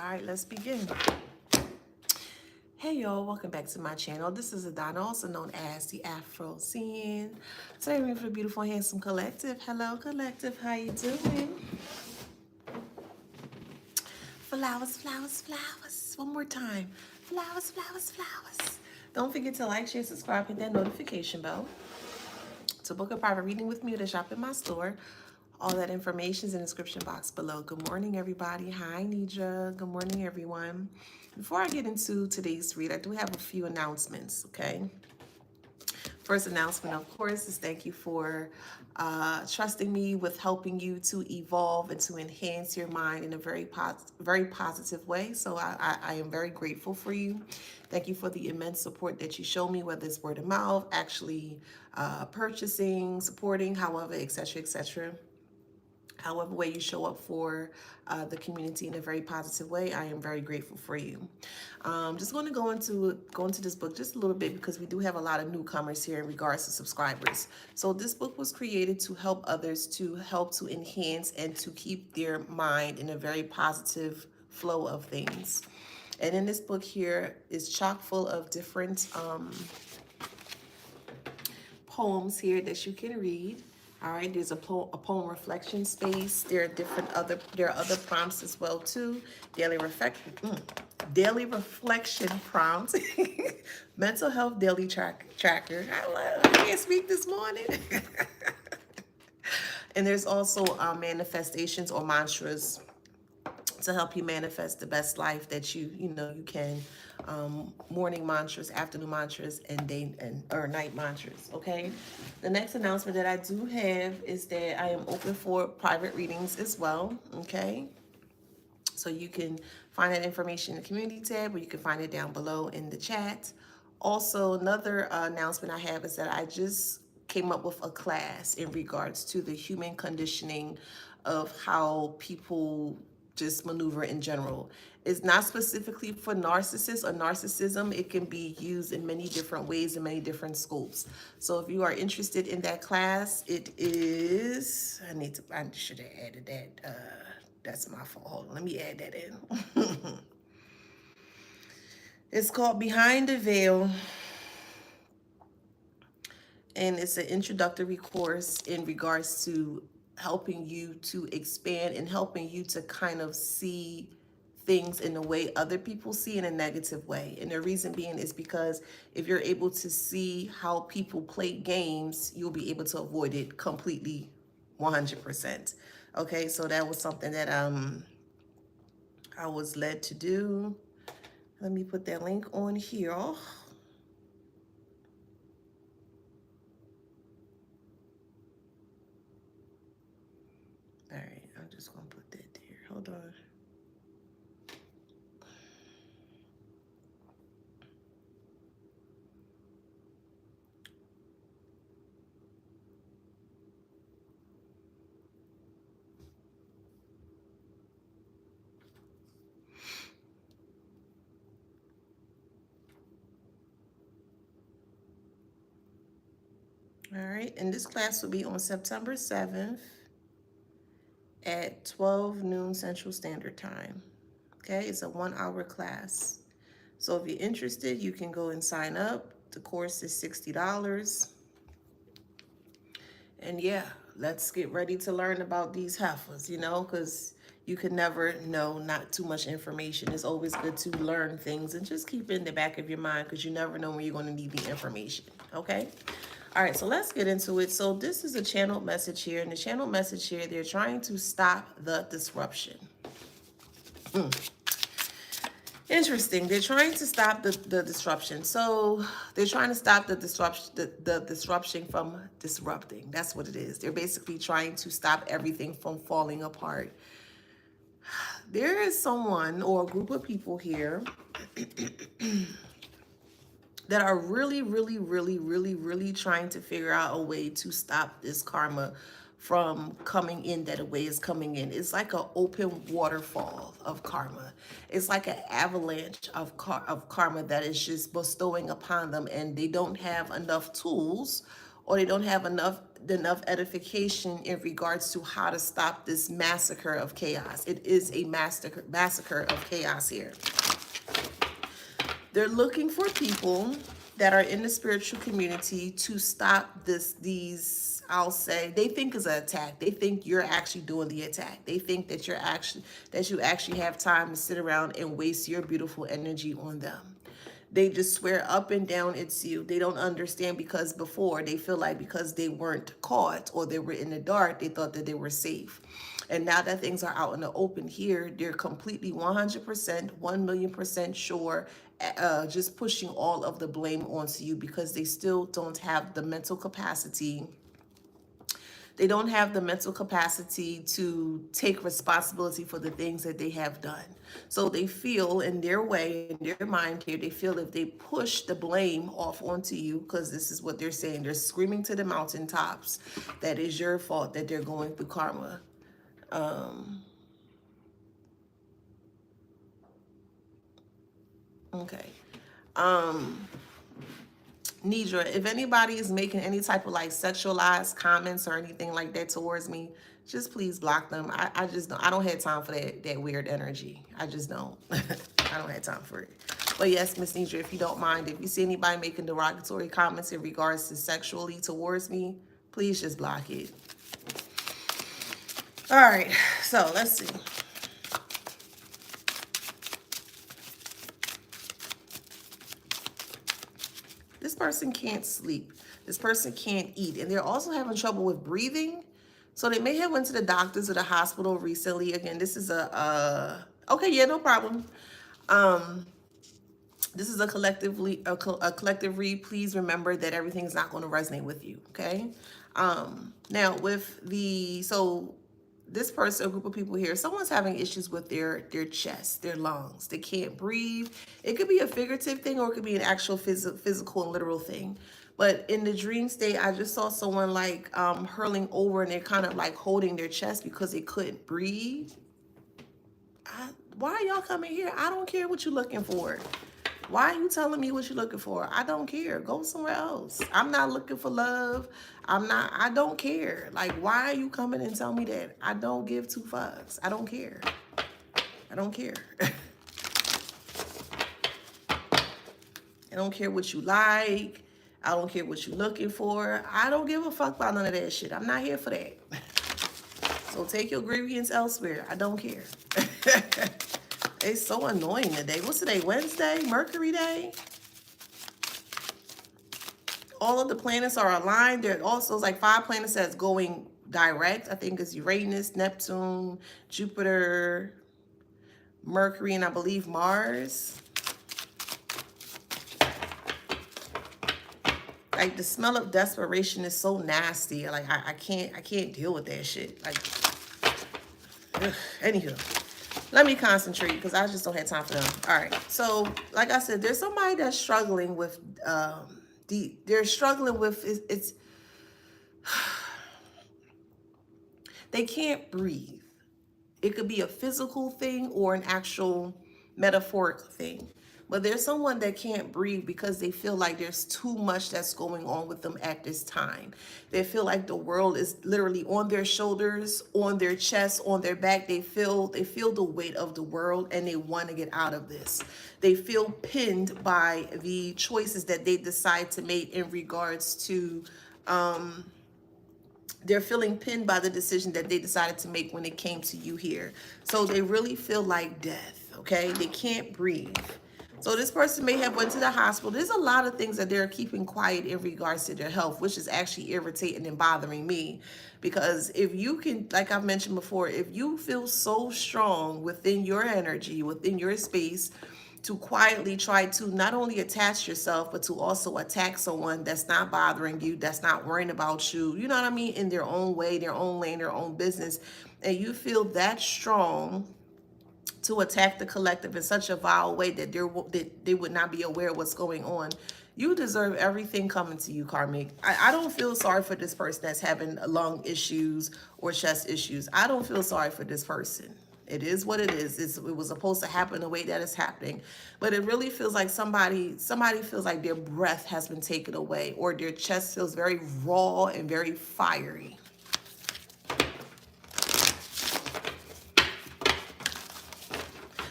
All right, let's begin. Hey y'all, welcome back to my channel. This is Adana, also known as the Afro Scene. Today we're for the beautiful, handsome collective. Hello, collective. How you doing? Flowers, flowers, flowers. One more time. Flowers, flowers, flowers. Don't forget to like, share, subscribe, hit that notification bell. To book a private reading with me or to shop in my store, all that information is in the description box below. Good morning, everybody. Hi, Nidra. Good morning, everyone. Before I get into today's read, I do have a few announcements, okay? First announcement, of course, is thank you for trusting me with helping you to evolve and to enhance your mind in a very positive way. So I am very grateful for you. Thank you for the immense support that you show me, whether it's word of mouth, actually purchasing, supporting, however, etc., etc. However way you show up for the community in a very positive way, I am very grateful for you. Just going to go into this book just a little bit because we do have a lot of newcomers here in regards to subscribers. So this book was created to help others, to help to enhance and to keep their mind in a very positive flow of things. And in this book here is chock full of different poems here that you can read. All right, there's a poem reflection space. There are other prompts as well too. Daily reflection prompts. Mental health daily tracker. I can't speak this morning. And there's also manifestations or mantras to help you manifest the best life that you can. Morning mantras, afternoon mantras, and night mantras. Okay. The next announcement that I do have is that I am open for private readings as well. Okay. So you can find that information in the community tab, or you can find it down below in the chat. Also, another announcement I have is that I just came up with a class in regards to the human conditioning of how people just maneuver in general. It's not specifically for narcissists or narcissism. It can be used in many different ways in many different scopes. So if you are interested in that class, it is, I should have added that. That's my fault. Hold on, let me add that in. It's called Behind the Veil. And it's an introductory course in regards to helping you to expand and helping you to kind of see things in a way other people see in a negative way. And the reason being is because if you're able to see how people play games, you'll be able to avoid it completely 100%. Okay, so that was something that I was led to do. Let me put that link on here. All right, I'm just gonna put that there. Hold on. All right, and this class will be on September 7th at 12 noon Central Standard Time. Okay, it's a 1-hour class. So if you're interested, you can go and sign up. The course is $60. And yeah, let's get ready to learn about these heifers, because you can never know not too much information. It's always good to learn things and just keep it in the back of your mind because you never know when you're going to need the information. Okay. All right, so let's get into it. So this is a channeled message here. And the channeled message here, they're trying to stop the disruption. Interesting. They're trying to stop the disruption. So they're trying to stop the disruption from disrupting. That's what it is. They're basically trying to stop everything from falling apart. There is someone or a group of people here that are really, really, really, really, really trying to figure out a way to stop this karma from coming in that a way is coming in. It's like an open waterfall of karma. It's like an avalanche of karma that is just bestowing upon them, and they don't have enough tools or they don't have enough edification in regards to how to stop this massacre of chaos. It is a massacre of chaos here. They're looking for people that are in the spiritual community to stop these, I'll say, they think is an attack. They think you're actually doing the attack. They think that you actually have time to sit around and waste your beautiful energy on them. They just swear up and down it's you. They don't understand, because before they feel like because they weren't caught or they were in the dark, they thought that they were safe. And now that things are out in the open here, they're completely 100%, 1,000,000% sure, just pushing all of the blame onto you, because they still don't have the mental capacity. They don't have the mental capacity to take responsibility for the things that they have done. So they feel in their way, in their mind here, they feel if they push the blame off onto you, because this is what they're saying, they're screaming to the mountaintops, that is your fault that they're going through karma. Okay. Nidra, if anybody is making any type of like sexualized comments or anything like that towards me, just please block them. I just don't, I don't have time for that weird energy. I just don't. I don't have time for it. But yes, Miss Nidra, if you don't mind, if you see anybody making derogatory comments in regards to sexually towards me, please just block it. All right, so let's see. This person can't sleep. This person can't eat. And they're also having trouble with breathing. So they may have went to the doctors or the hospital recently. Again, this is okay, yeah, no problem. This is a collective read. Please remember that everything's not going to resonate with you, okay? Now with this person, a group of people here, someone's having issues with their chest, their lungs. They can't breathe. It could be a figurative thing, or it could be an actual physical and literal thing. But in the dream state, I just saw someone like hurling over, and they're kind of like holding their chest because they couldn't breathe. Why are y'all coming here? I don't care what you're looking for. Why are you telling me what you're looking for? I don't care. Go somewhere else. I'm not looking for love. I don't care. Like, why are you coming and telling me that? I don't give two fucks. I don't care. I don't care. I don't care what you like. I don't care what you're looking for. I don't give a fuck about none of that shit. I'm not here for that. So take your grievance elsewhere. I don't care. It's so annoying today. What's today? Wednesday? Mercury Day? All of the planets are aligned. There also is like 5 planets that's going direct. I think it's Uranus, Neptune, Jupiter, Mercury, and I believe Mars. Like, the smell of desperation is so nasty. Like, I can't deal with that shit. Like, ugh. Anywho. Let me concentrate, because I just don't have time for them. All right. So, like I said, there's somebody that's struggling with, they can't breathe. It could be a physical thing or an actual metaphoric thing. But there's someone that can't breathe because they feel like there's too much that's going on with them at this time. They feel like the world is literally on their shoulders, on their chest, on their back. They feel the weight of the world, and they want to get out of this. They feel pinned by the choices that they decide to make in regards to they're feeling pinned by the decision that they decided to make when it came to you here. So they really feel like death, okay? They can't breathe. So this person may have went to the hospital. There's a lot of things that they're keeping quiet in regards to their health, which is actually irritating and bothering me. Because if you can, like I've mentioned before, if you feel so strong within your energy, within your space, to quietly try to not only attach yourself, but to also attack someone that's not bothering you, that's not worrying about you, you know what I mean, in their own way, their own lane, their own business, and you feel that strong to attack the collective in such a vile way that they would not be aware of what's going on, you deserve everything coming to you, karmic. I don't feel sorry for this person that's having lung issues or chest issues. I don't feel sorry for this person. It is what it is. It was supposed to happen the way that it's happening. But it really feels like somebody feels like their breath has been taken away, or their chest feels very raw and very fiery.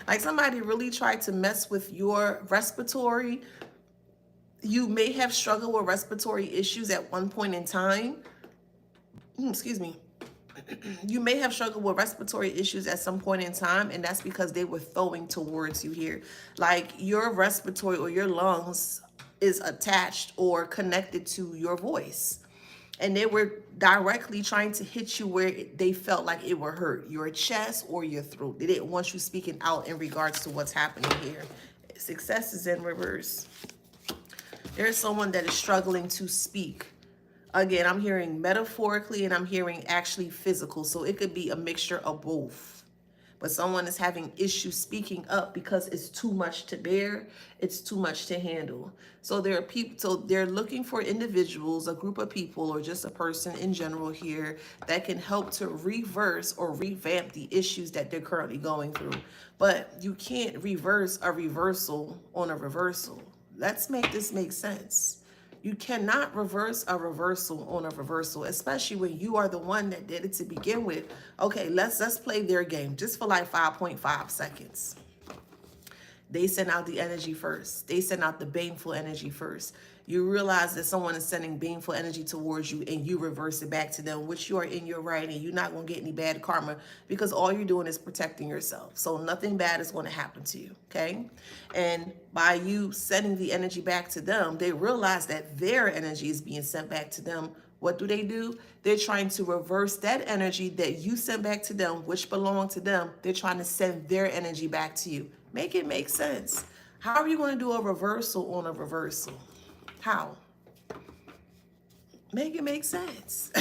Like somebody really tried to mess with your respiratory. You may have struggled with respiratory issues at one point in time. Excuse me. You may have struggled with respiratory issues at some point in time, and that's because they were throwing towards you here. Like your respiratory or your lungs is attached or connected to your voice. And they were directly trying to hit you where they felt like it would hurt, your chest or your throat. They didn't want you speaking out in regards to what's happening here. Success is in reverse. There's someone that is struggling to speak. Again, I'm hearing metaphorically and I'm hearing actually physical. So it could be a mixture of both. But someone is having issues speaking up because it's too much to bear. It's too much to handle. So there are people, so they're looking for individuals, a group of people, or just a person in general here that can help to reverse or revamp the issues that they're currently going through. But you can't reverse a reversal on a reversal. Let's make this make sense. You cannot reverse a reversal on a reversal, especially when you are the one that did it to begin with. Okay, let's play their game just for like 5.5 seconds. They send out the energy first. They send out the baneful energy first. You realize that someone is sending baneful energy towards you and you reverse it back to them, which you are in your right, and you're not going to get any bad karma because all you're doing is protecting yourself. So nothing bad is going to happen to you, okay? And by you sending the energy back to them, they realize that their energy is being sent back to them. What do? They're trying to reverse that energy that you sent back to them, which belonged to them. They're trying to send their energy back to you. Make it make sense. How are you going to do a reversal on a reversal? How? Make it make sense.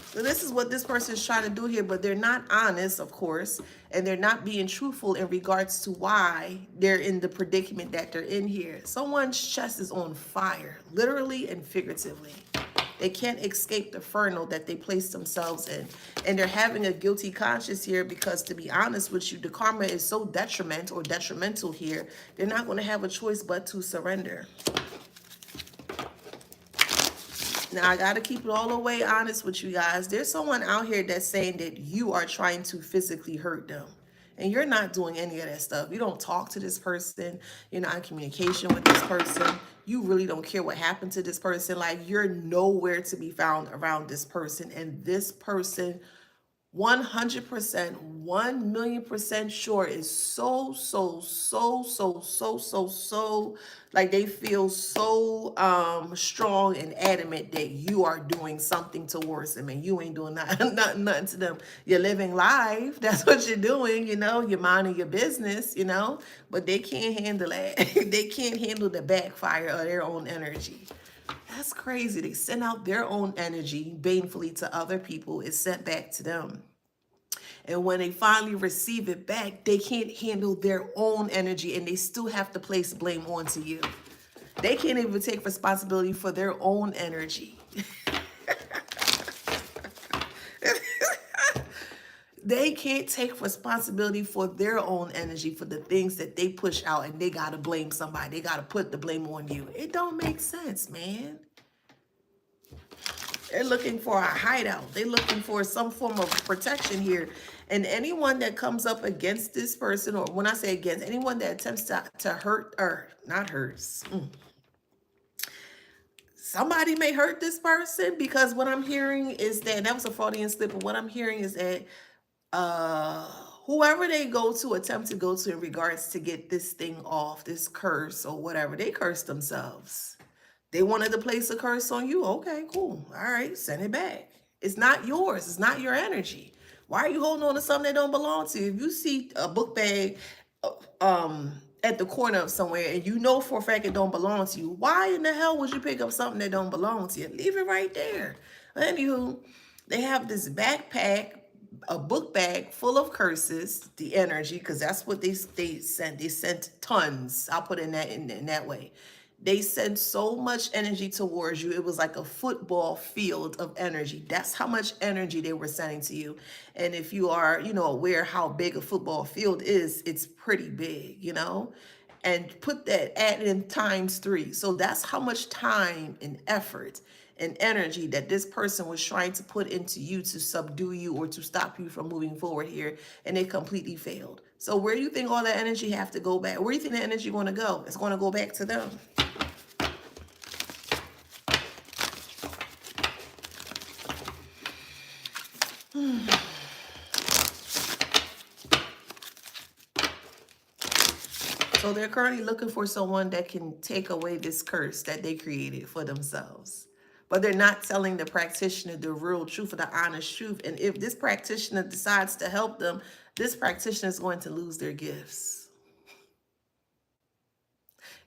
So this is what this person is trying to do here, but they're not honest, of course, and they're not being truthful in regards to why they're in the predicament that they're in here. Someone's chest is on fire, literally and figuratively. They can't escape the inferno that they placed themselves in. And they're having a guilty conscience here because, to be honest with you, the karma is so detrimental here, they're not going to have a choice but to surrender. Now, I got to keep it all the way honest with you guys. There's someone out here that's saying that you are trying to physically hurt them. And you're not doing any of that stuff. You don't talk to this person. You're not in communication with this person. You really don't care what happened to this person. Like, you're nowhere to be found around this person. And this person, 100%, 1,000,000% sure is so, like they feel so strong and adamant that you are doing something towards them and you ain't doing nothing to them. You're living life. That's what you're doing, you know, you're minding your business, you know, but they can't handle that. They can't handle the backfire of their own energy. That's crazy. They send out their own energy banefully to other people. It's sent back to them. And when they finally receive it back, they can't handle their own energy and they still have to place blame onto you. They can't even take responsibility for their own energy. They can't take responsibility for their own energy, for the things that they push out, and they got to blame somebody. They got to put the blame on you. It don't make sense, man. They're looking for a hideout. They're looking for some form of protection here. And anyone that comes up against this person, or when I say against, anyone that attempts to hurt, or not hurts, somebody may hurt this person, because what I'm hearing is that was a Freudian slip, but what I'm hearing is that whoever they attempt to go to in regards to get this thing off, this curse or whatever, they curse themselves. They wanted to place a curse on you. Okay, cool. All right, send it back. It's not yours. It's not your energy. Why are you holding on to something that don't belong to you? If you see a book bag at the corner of somewhere and you know for a fact it don't belong to you, why in the hell would you pick up something that don't belong to you? Leave it right there. Anywho, they have this backpack, a book bag full of curses, the energy, because that's what they sent. They sent tons. I'll put it in that way. They sent so much energy towards you. It was like a football field of energy. That's how much energy they were sending to you. And if you are, aware how big a football field is, it's pretty big, and put that at in times three. So that's how much time and effort and energy that this person was trying to put into you to subdue you or to stop you from moving forward here, and they completely failed. So where do you think all that energy have to go back? Where do you think the energy going to go? It's going to go back to them. So they're currently looking for someone that can take away this curse that they created for themselves. But they're not telling the practitioner the real truth or the honest truth. And if this practitioner decides to help them, this practitioner is going to lose their gifts.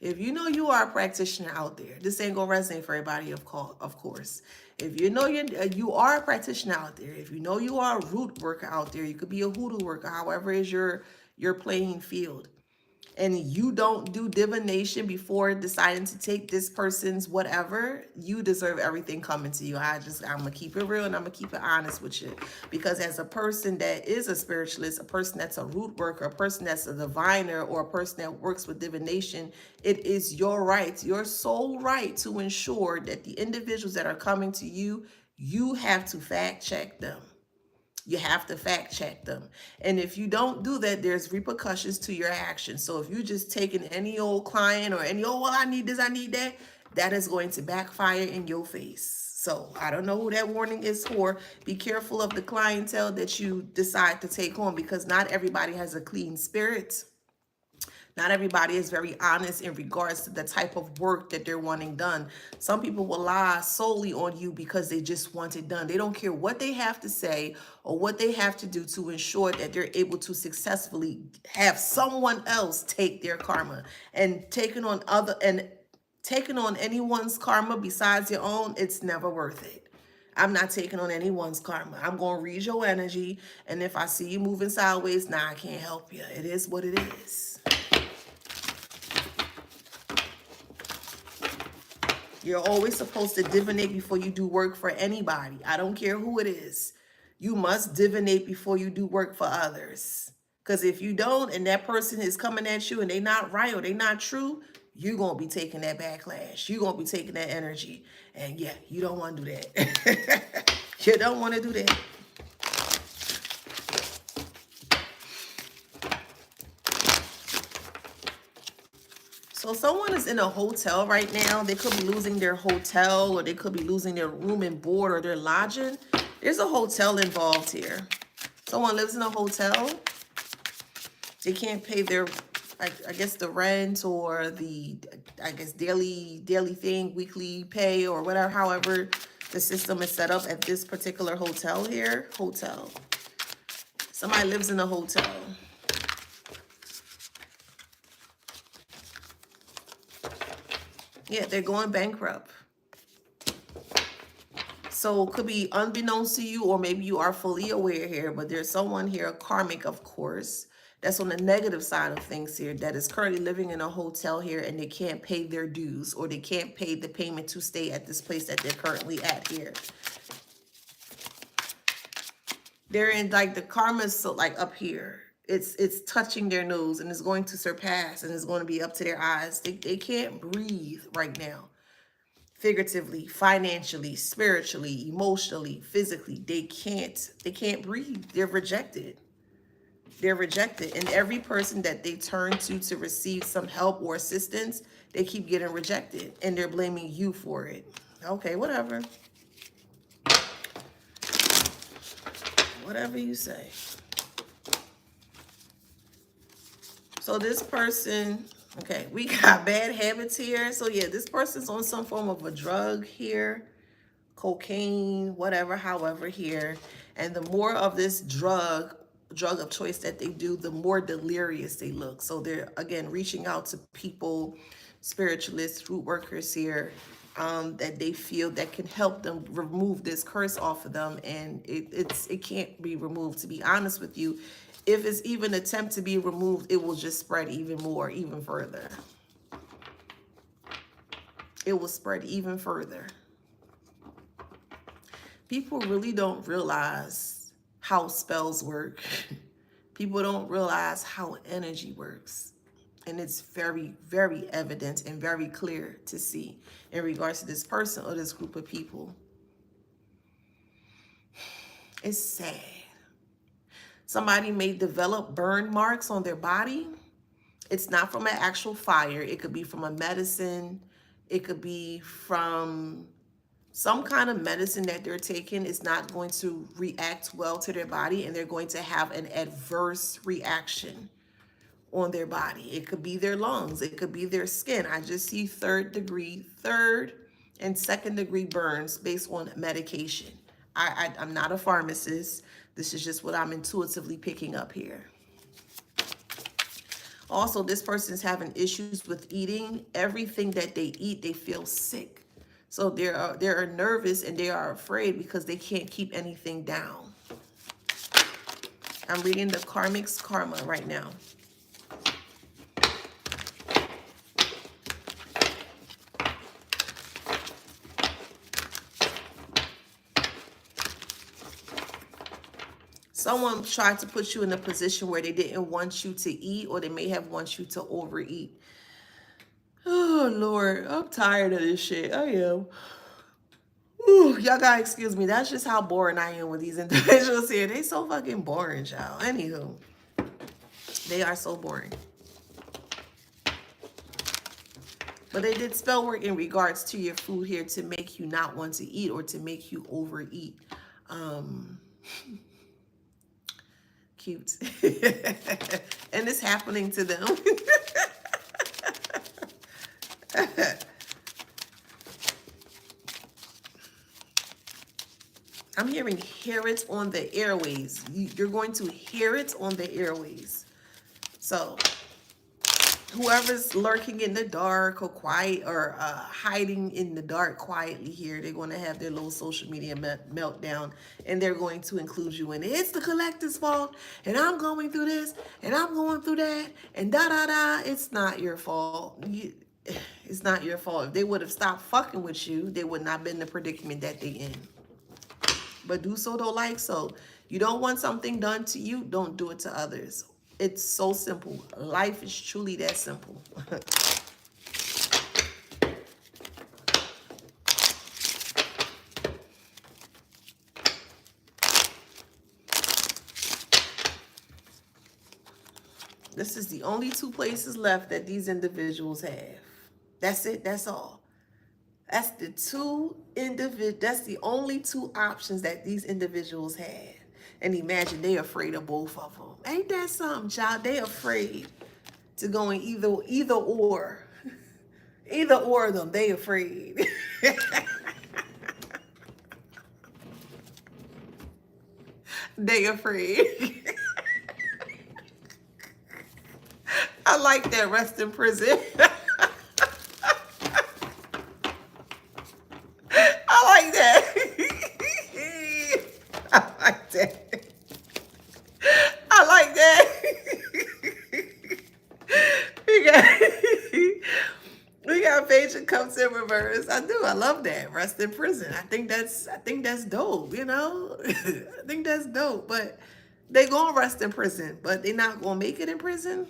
If you know you are a practitioner out there, this ain't gonna resonate for everybody, of course. If you know you are a practitioner out there, if you know you are a root worker out there, you could be a hoodoo worker, however is your playing field, and you don't do divination before deciding to take this person's whatever, you deserve everything coming to you. I'm gonna keep it real and I'm gonna keep it honest with you. Because as a person that is a spiritualist, a person that's a root worker, a person that's a diviner, or a person that works with divination, it is your right, your sole right, to ensure that the individuals that are coming to you, you have to fact check them. You have to fact check them. And if you don't do that, there's repercussions to your actions. So if you just taking any old client or well, I need this, I need that, that is going to backfire in your face. So I don't know who that warning is for. Be careful of the clientele that you decide to take on, because not everybody has a clean spirit. Not everybody is very honest in regards to the type of work that they're wanting done. Some people will lie solely on you because they just want it done. They don't care what they have to say or what they have to do to ensure that they're able to successfully have someone else take their karma. And taking on anyone's karma besides your own, it's never worth it. I'm not taking on anyone's karma. I'm going to read your energy, and if I see you moving sideways, I can't help you. It is what it is. You're always supposed to divinate before you do work for anybody. I don't care who it is. You must divinate before you do work for others. Because if you don't, and that person is coming at you and they not right or they not true, you're going to be taking that backlash. You're going to be taking that energy. And yeah, you don't want to do that. You don't want to do that. So someone is in a hotel right now. They could be losing their hotel, or they could be losing their room and board, or their lodging. There's a hotel involved here. Someone lives in a hotel. They can't pay their, I guess, the rent or the, I guess, daily thing, weekly pay, or whatever, however the system is set up at this particular hotel here. Hotel. Somebody lives in a hotel. Yeah, they're going bankrupt. So it could be unbeknownst to you, or maybe you are fully aware here, but there's someone here, a karmic, of course, that's on the negative side of things here, that is currently living in a hotel here, and they can't pay their dues, or they can't pay the payment to stay at this place that they're currently at here. They're in, like, the karma's so, like, up here. It's touching their nose, and it's going to surpass, and it's going to be up to their eyes. They can't breathe right now. Figuratively, financially, spiritually, emotionally, physically, they can't breathe. They're rejected. They're rejected. And every person that they turn to receive some help or assistance, they keep getting rejected, and they're blaming you for it. Okay, whatever. Whatever you say. So this person, okay, we got bad habits here. So yeah, this person's on some form of a drug here, cocaine, whatever, however here. And the more of this drug of choice that they do, the more delirious they look. So they're, again, reaching out to people, spiritualists, root workers here, that they feel that can help them remove this curse off of them. And it can't be removed. To be honest with you, if it's even an attempt to be removed, it will just spread even more, even further. it will spread even further. People really don't realize how spells work. People don't realize how energy works. And it's very, very evident and very clear to see in regards to this person or this group of people. It's sad. Somebody may develop burn marks on their body. It's not from an actual fire. It could be from a medicine. It could be from some kind of medicine that they're taking. Is not going to react well to their body, and they're going to have an adverse reaction on their body. It could be their lungs. It could be their skin. I just see third and second degree burns based on medication. I'm not a pharmacist. This is just what I'm intuitively picking up here. Also, this person's having issues with eating. Everything that they eat, they feel sick. So they're nervous and they are afraid because they can't keep anything down. I'm reading the Karmics karma right now. Someone tried to put you in a position where they didn't want you to eat, or they may have want you to overeat. Oh, Lord, I'm tired of this shit. I am. Ooh, y'all gotta excuse me. That's just how boring I am with these individuals here. They so fucking boring, y'all. Anywho, they are so boring. But they did spell work in regards to your food here to make you not want to eat or to make you overeat. Cute. And it's happening to them. I'm hearing hear it on the airways. You're going to hear it on the airways. So whoever's lurking in the dark or quiet or hiding in the dark quietly here, they're going to have their little social media meltdown, and they're going to include you in it. It's the collective's fault, and I'm going through this, and I'm going through that, and da-da-da. It's not your fault. It's not your fault. If they would have stopped fucking with you, they would not have been in the predicament that they in. But do so, don't like so. You don't want something done to you, don't do it to others. It's so simple. Life is truly that simple. This is the only two places left that these individuals have. That's it. That's all. That's the only two options that these individuals had. And imagine they afraid of both of them. Ain't that something, child? They afraid to go in either or. Either or of them, they afraid. They afraid. I like that. Rest in prison. I like that. I like that. I like that. we got Page of Cups in reverse. I do. I love that. Rest in prison. I think that's dope, you know? I think that's dope. But they gonna rest in prison, but they not gonna make it in prison.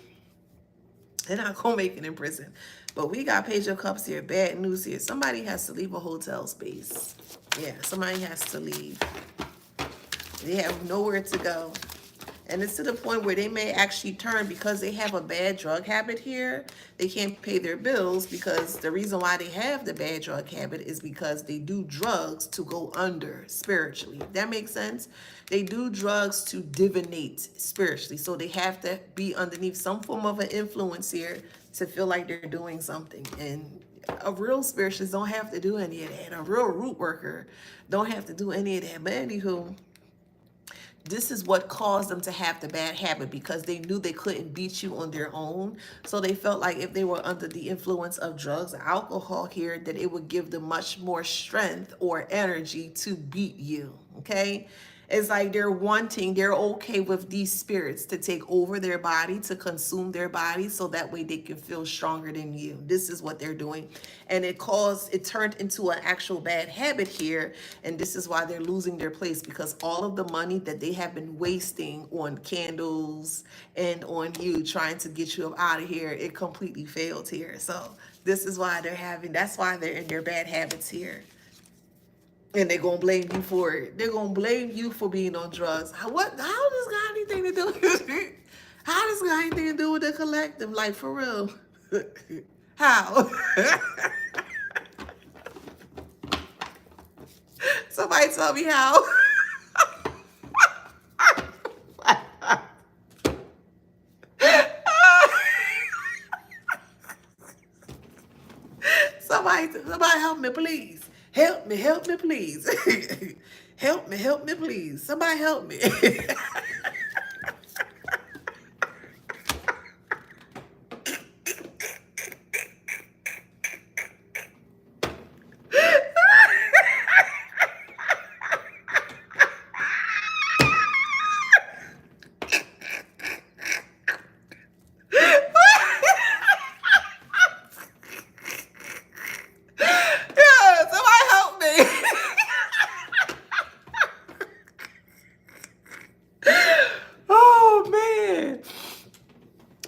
They're not gonna make it in prison. But we got Page of Cups here. Bad news here. Somebody has to leave a hotel space. Yeah, somebody has to leave. They have nowhere to go. And it's to the point where they may actually turn, because they have a bad drug habit here. They can't pay their bills, because the reason why they have the bad drug habit is because they do drugs to go under spiritually. That makes sense? They do drugs to divinate spiritually. So they have to be underneath some form of an influence here to feel like they're doing something. And a real spiritualist don't have to do any of that. A real root worker don't have to do any of that. But anywho, this is what caused them to have the bad habit, because they knew they couldn't beat you on their own. So they felt like if they were under the influence of drugs or alcohol here, that it would give them much more strength or energy to beat you, okay? It's like they're okay with these spirits to take over their body, to consume their body, so that way they can feel stronger than you. This is what they're doing. And it turned into an actual bad habit here. And this is why they're losing their place, because all of the money that they have been wasting on candles and on you, trying to get you up out of here, it completely failed here. So this is why that's why they're in their bad habits here. And they're gonna blame you for it. They're gonna blame you for being on drugs. How does got anything to do with it? How does got anything to do with the collective? Like, for real. How? Somebody tell me how. Somebody help me, please. Help me, please. help me, please. Somebody help me.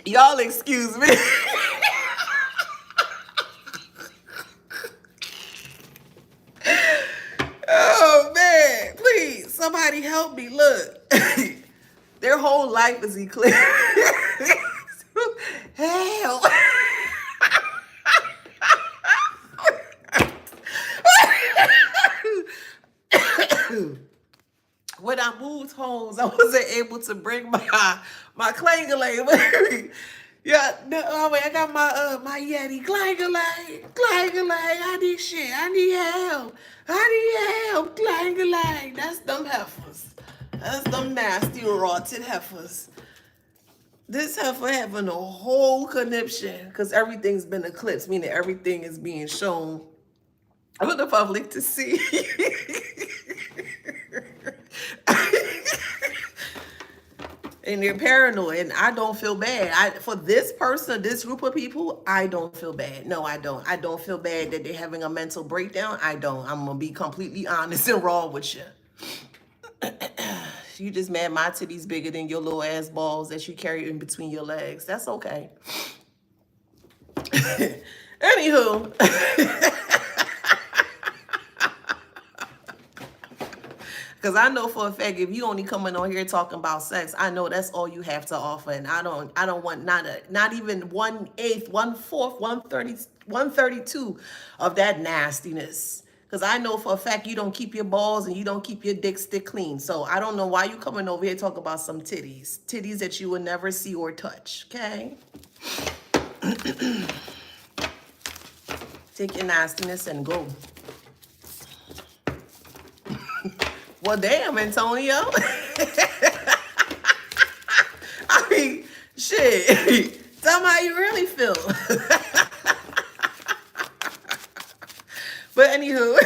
Y'all excuse me. Oh man, please, somebody help me. Look, their whole life is eclipsed. Help. When I moved homes, I wasn't able to bring my clangalang. Yeah, no, oh wait, I got my Yeti clangalang. I need shit. I need help. Clangalang. That's them heifers. That's them nasty rotted heifers. This heifer having a whole conniption because everything's been eclipsed, meaning everything is being shown for the public to see. And they're paranoid, and I don't feel bad. For this person, this group of people, I don't feel bad. No, I don't. I don't feel bad that they're having a mental breakdown. I don't. I'm gonna be completely honest and raw with you. You just mad my titties bigger than your little ass balls that you carry in between your legs. That's okay. Anywho. Because I know for a fact, if you only coming on here talking about sex, I know that's all you have to offer. And I don't want not even 1/8, 1/4, 1/32 of that nastiness. Because I know for a fact you don't keep your balls and you don't keep your dick stick clean. So I don't know why you coming over here talking about some titties. Titties that you will never see or touch. Okay? Take your nastiness and go. Well, damn, Antonio. I mean, shit. Tell me how you really feel. But anywho.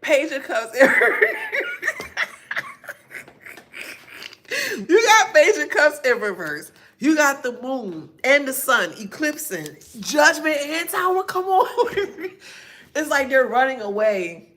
Page of Cups. You got Page of Cups in reverse. You got the moon and the sun eclipsing. Judgment and Tower. Come on. It's like they're running away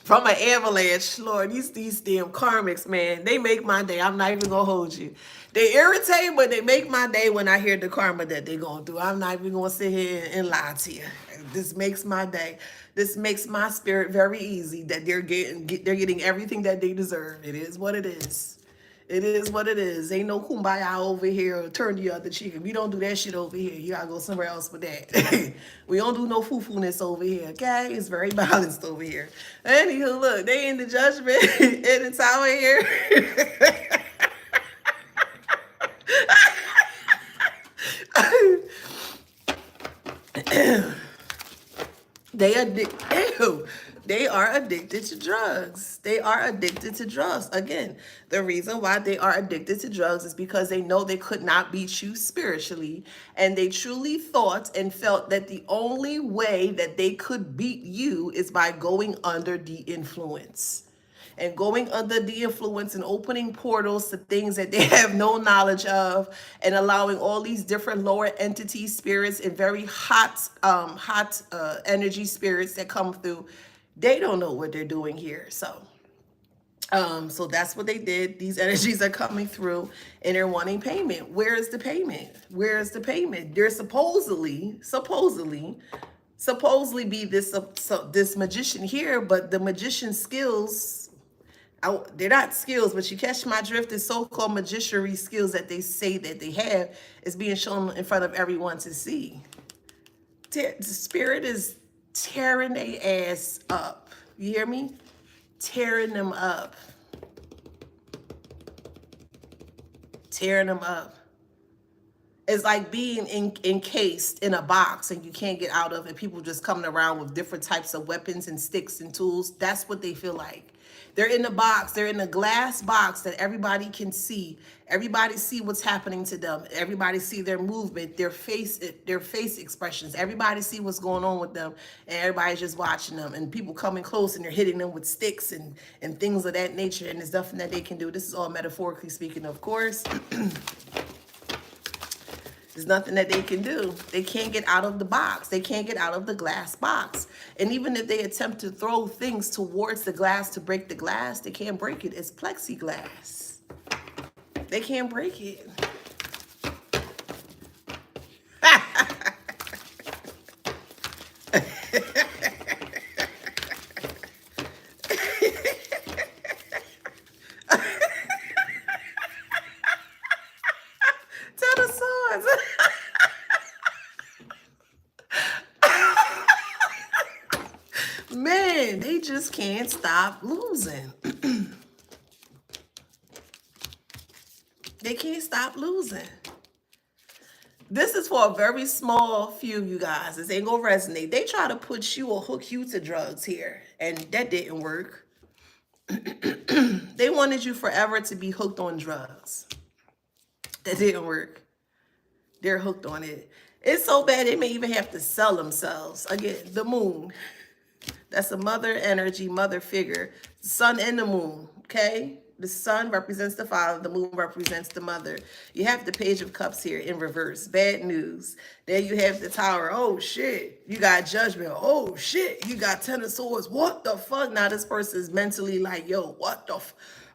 from an avalanche. Lord, these damn karmics, man. They make my day. I'm not even going to hold you. They irritate, but they make my day when I hear the karma that they're going through. I'm not even going to sit here and lie to you. This makes my day. This makes my spirit very easy that they're getting everything that they deserve. It is what it is. It is what it is. Ain't no kumbaya over here or turn the other cheek. We don't do that shit over here. You gotta go somewhere else with that. We don't do no foo-foo-ness over here, okay? It's very balanced over here. Anywho, look, they in the judgment in the tower here. They are addicted to drugs. They are addicted to drugs. Again, the reason why they are addicted to drugs is because they know they could not beat you spiritually, and they truly thought and felt that the only way that they could beat you is by going under the influence. And going under the influence and opening portals to things that they have no knowledge of, and allowing all these different lower entity spirits and very hot energy spirits that come through. They don't know what they're doing here. So that's what they did. These energies are coming through and they're wanting payment. Where is the payment? Where is the payment? They're supposedly be this magician here, but the magician skills, they're not skills, but you catch my drift, the so-called magicianry skills that they say that they have is being shown in front of everyone to see. The spirit is tearing their ass up. You hear me? Tearing them up. Tearing them up. It's like being encased in a box and you can't get out of it. People just coming around with different types of weapons and sticks and tools. That's what they feel like. They're in the box. They're in a glass box that everybody can see. Everybody see what's happening to them. Everybody see their movement, their face expressions. Everybody see what's going on with them, and everybody's just watching them. And people coming close and they're hitting them with sticks and things of that nature. And there's nothing that they can do. This is all metaphorically speaking, of course. There's nothing that they can do. They can't get out of the box. They can't get out of the glass box. And even if they attempt to throw things towards the glass to break the glass, they can't break it. It's plexiglass. They can't break it. Tell the swords. Man, they just can't stop losing. They can't stop losing. This is for a very small few, you guys. This ain't gonna resonate. They try to put you or hook you to drugs here, and that didn't work. They wanted you forever to be hooked on drugs. That didn't work. They're hooked on it. It's so bad they may even have to sell themselves. Again, the moon. That's a mother energy, mother figure. The sun and the moon, okay? The sun represents the father, the moon represents the mother. You have the Page of Cups here in reverse. Bad news. Then you have the Tower. Oh, shit. You got Judgment. Oh, shit. You got Ten of Swords. What the fuck? Now this person is mentally like, yo, what the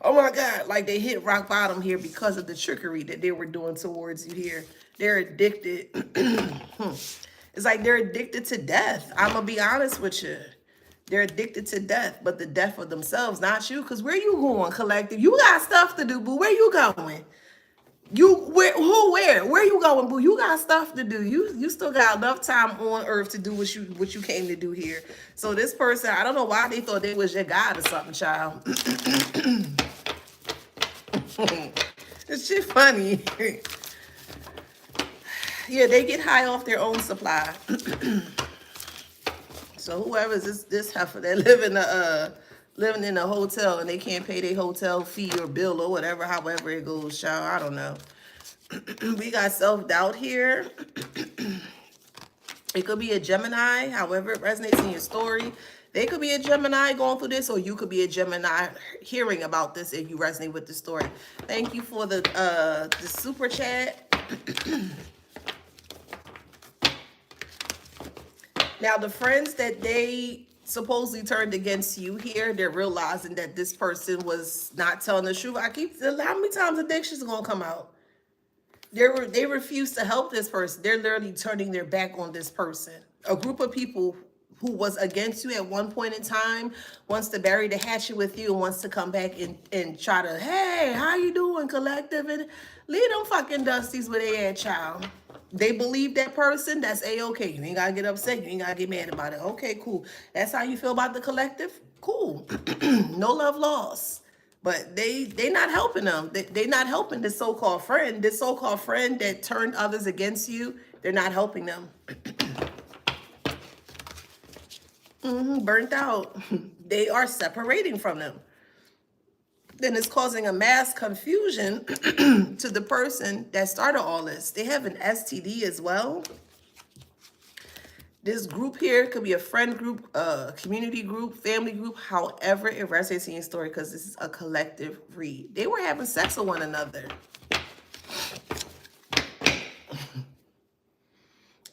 oh, my God. Like they hit rock bottom here because of the trickery that they were doing towards you here. They're addicted. It's like they're addicted to death. I'm going to be honest with you. They're addicted to death, but the death of themselves, not you. Because where you going, collective? You got stuff to do, boo. Where you going? Where you going, boo? You got stuff to do. You still got enough time on earth to do what you came to do here. So this person, I don't know why they thought they was your God or something, child. This shit funny. Yeah, they get high off their own supply. So whoever's this heifer that living in a hotel and they can't pay their hotel fee or bill or whatever, however it goes, child, I don't know. We got self-doubt here. It could be a Gemini, however it resonates in your story. They could be a Gemini going through this, or you could be a Gemini hearing about this if you resonate with the story. Thank you for the super chat. Now, the friends that they supposedly turned against you here, they're realizing that this person was not telling the truth. How many times addictions are going to come out? They refuse to help this person. They're literally turning their back on this person. A group of people who was against you at one point in time wants to bury the hatchet with you and wants to come back and try to, hey, how you doing, collective? And leave them fucking dusties where they at, child. They believe that person, that's A-okay. You ain't got to get upset. You ain't got to get mad about it. Okay, cool. That's how you feel about the collective? Cool. No love lost. But they not helping them. They not helping this so-called friend. This so-called friend that turned others against you, they're not helping them. Burnt out. They are separating from them. Then it's causing a mass confusion to the person that started all this. They have an STD as well. This group here could be a friend group, a community group, family group, however it resonates in your story, because this is a collective read. They were having sex with one another.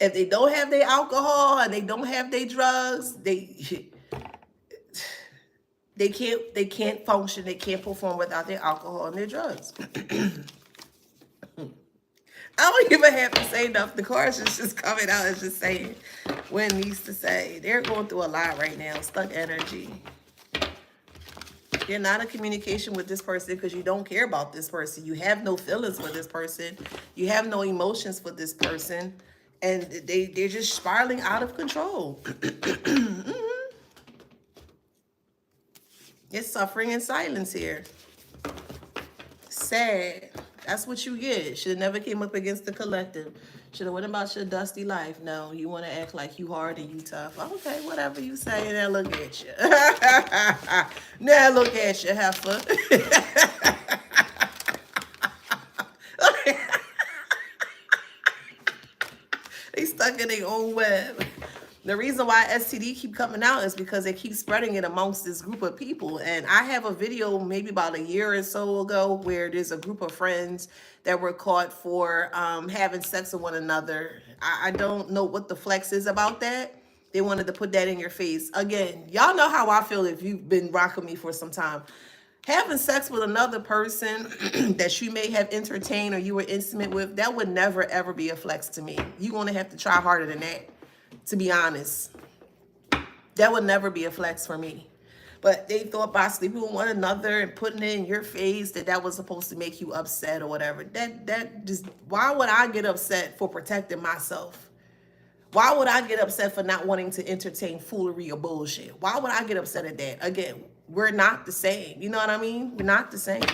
If they don't have their alcohol and they don't have their drugs, they can't function, they can't perform without their alcohol and their drugs. I don't even have to say enough. The cards is just coming out. It's just saying what it needs to say. They're going through a lot right now. Stuck energy. You're not in communication with this person because you don't care about this person. You have no feelings for this person. You have no emotions for this person. And they're just spiraling out of control. It's suffering in silence here. Sad. That's what you get. Should have never came up against the collective. Should have went about your dusty life. No, you want to act like you hard and you tough. Okay, whatever you say. Now look at you. Now look at you, heifer. They stuck in their own web. The reason why STD keep coming out is because they keep spreading it amongst this group of people. And I have a video maybe about a year or so ago where there's a group of friends that were caught for having sex with one another. I don't know what the flex is about that. They wanted to put that in your face. Again, y'all know how I feel if you've been rocking me for some time. Having sex with another person that you may have entertained or you were intimate with, that would never, ever be a flex to me. You're going to have to try harder than that. To be honest, that would never be a flex for me. But they thought by sleeping with one another and putting it in your face that was supposed to make you upset or whatever. That just, why would I get upset for protecting myself? Why would I get upset for not wanting to entertain foolery or bullshit? Why would I get upset at that? Again, we're not the same. You know what I mean? We're not the same.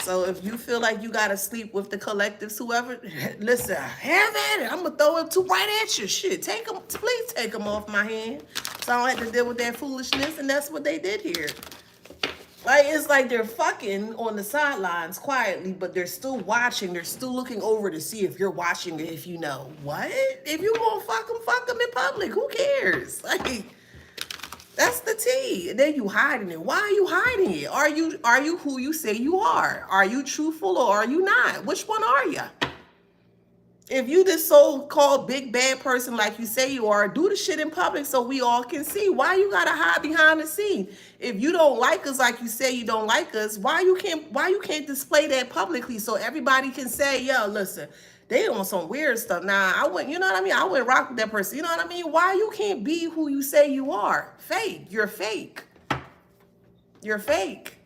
So if you feel like you got to sleep with the collectives, whoever, listen, have at it. I'm going to throw it right at you. Shit, take them, please take them off my hand so I don't have to deal with that foolishness. And that's what they did here. Like, it's like they're fucking on the sidelines quietly, but they're still watching. They're still looking over to see if you're watching, if you know. What? If you going to fuck them in public, who cares? Like, that's the tea. And then you hiding it. Why are you hiding it? Are you who you say you are? Are you truthful or are you not? Which one are you? If you this so-called big bad person like you say you are, do the shit in public so we all can see. Why you gotta hide behind the scene? If you don't like us like you say you don't like us, why you can't display that publicly so everybody can say, yo, listen, they on some weird stuff. Nah, I wouldn't, you know what I mean? I wouldn't rock with that person. You know what I mean? Why you can't be who you say you are? Fake. You're fake. You're fake.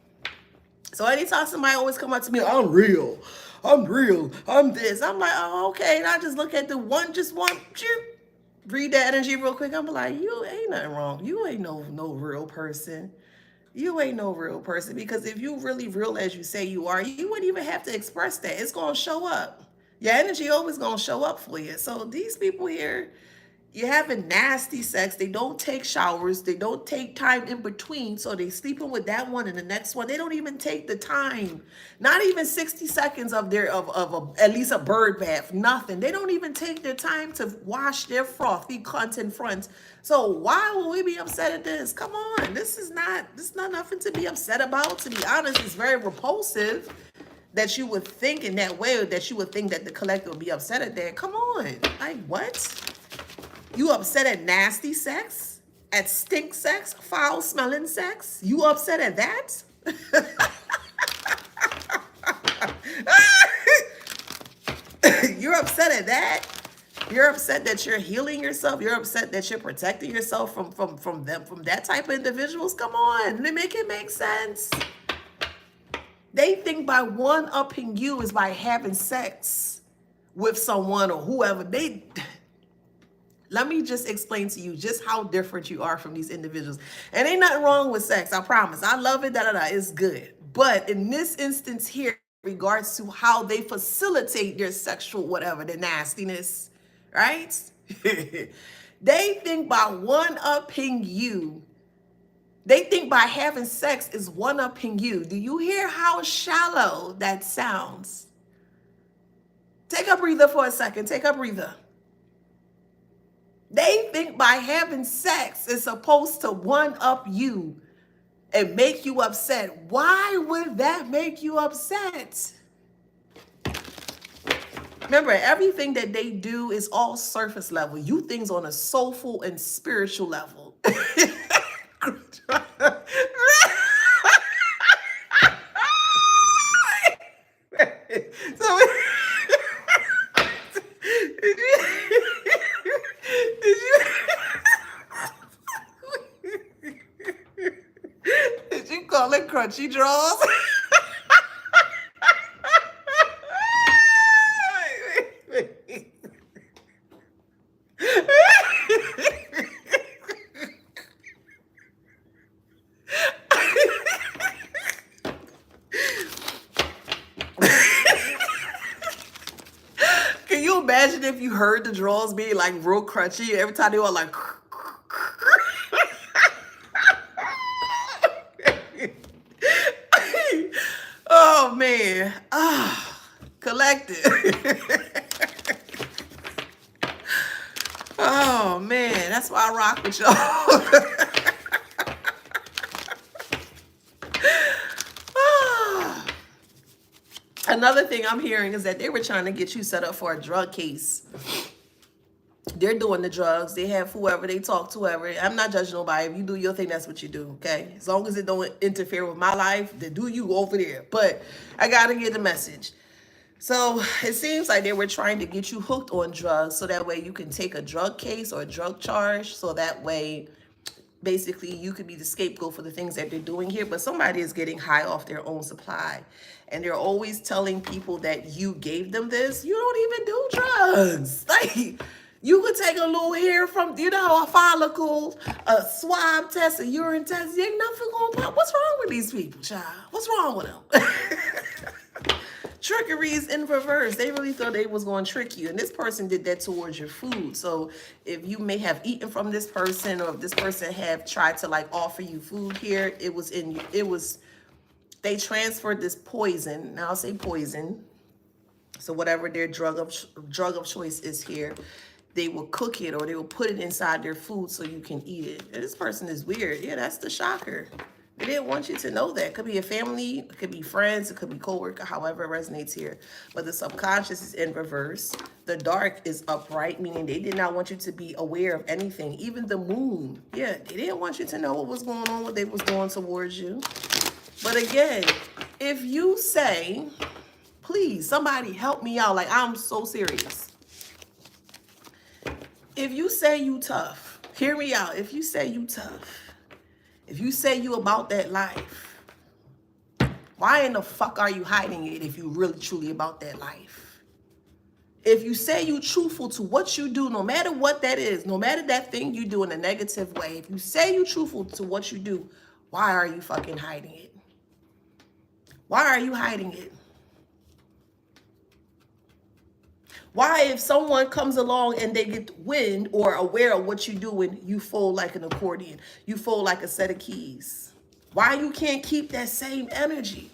So anytime somebody always come up to me, I'm real. I'm real. I'm this. I'm like, oh, okay. And I just look at the one, read that energy real quick. I'm like, you ain't nothing wrong. You ain't no real person. You ain't no real person. Because if you really real as you say you are, you wouldn't even have to express that. It's going to show up. Your energy always going to show up for you. So these people here, you're having nasty sex. They don't take showers. They don't take time in between. So they sleeping with that one and the next one. They don't even take the time. Not even 60 seconds of at least a bird bath. Nothing. They don't even take their time to wash their frothy cunt in front. So why will we be upset at this? Come on. This is not nothing to be upset about. To be honest, it's very repulsive that you would think in that way, or that you would think that the collective would be upset at that. Come on. Like, what? You upset at nasty sex? At stink sex? Foul smelling sex? You upset at that? You're upset at that? You're upset that you're healing yourself? You're upset that you're protecting yourself from that type of individuals? Come on, make it make sense. They think by one-upping you is by having sex with someone or whoever. Let me just explain to you just how different you are from these individuals. And ain't nothing wrong with sex, I promise. I love it, it's good. But in this instance here, in regards to how they facilitate their sexual whatever, the nastiness, right? They think by one-upping you, they think by having sex is one-upping you. Do you hear how shallow that sounds? Take a breather for a second. Take a breather. They think by having sex is supposed to one-up you and make you upset. Why would that make you upset? Remember, everything that they do is all surface level. You things on a soulful and spiritual level. So, did you call it crunchy draws? Can you imagine if you heard the draws being like real crunchy every time they were like oh man. Collected. Oh man, that's why I rock with y'all. Another thing I'm hearing is that they were trying to get you set up for a drug case. They're doing the drugs. They have whoever, they talk to whoever. I'm not judging nobody. If you do your thing, that's what you do, okay? As long as it don't interfere with my life, then do you over there. But I got to get the message. So it seems like they were trying to get you hooked on drugs so that way you can take a drug case or a drug charge. So that way, basically, you could be the scapegoat for the things that they're doing here. But somebody is getting high off their own supply. And they're always telling people that you gave them this. You don't even do drugs. Like, you could take a little hair from, a follicle, a swab test, a urine test. Ain't nothing going to pop. What's wrong with these people, child? What's wrong with them? Trickery is in reverse. They really thought they was going to trick you. And this person did that towards your food. So if you may have eaten from this person, or if this person have tried to like offer you food here, they transferred this poison. Now I'll say poison. So whatever their drug of choice is here, they will cook it or they will put it inside their food so you can eat it. And this person is weird. Yeah, that's the shocker. They didn't want you to know that. It could be a family, it could be friends, it could be co-worker, however it resonates here. But the subconscious is in reverse. The dark is upright, meaning they did not want you to be aware of anything. Even the moon. Yeah, they didn't want you to know what was going on, what they was doing towards you. But again, if you say, please, somebody help me out, like I'm so serious. If you say you tough, hear me out. If you say you tough, if you say you about that life, why in the fuck are you hiding it if you really truly about that life? If you say you truthful to what you do, no matter what that is, no matter that thing you do in a negative way, if you say you truthful to what you do, why are you fucking hiding it? Why are you hiding it? Why, if someone comes along and they get wind or aware of what you're doing, you fold like an accordion, you fold like a set of keys? Why you can't keep that same energy?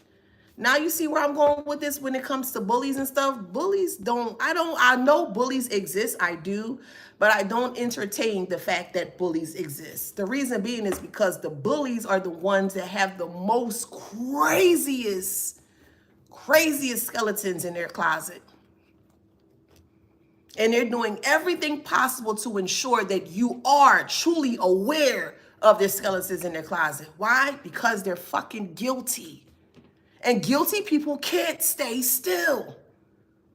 Now you see where I'm going with this when it comes to bullies and stuff. Bullies I know bullies exist, I do, but I don't entertain the fact that bullies exist. The reason being is because the bullies are the ones that have the most craziest skeletons in their closet. And they're doing everything possible to ensure that you are truly aware of their skeletons in their closet. Why? Because they're fucking guilty. And guilty people can't stay still.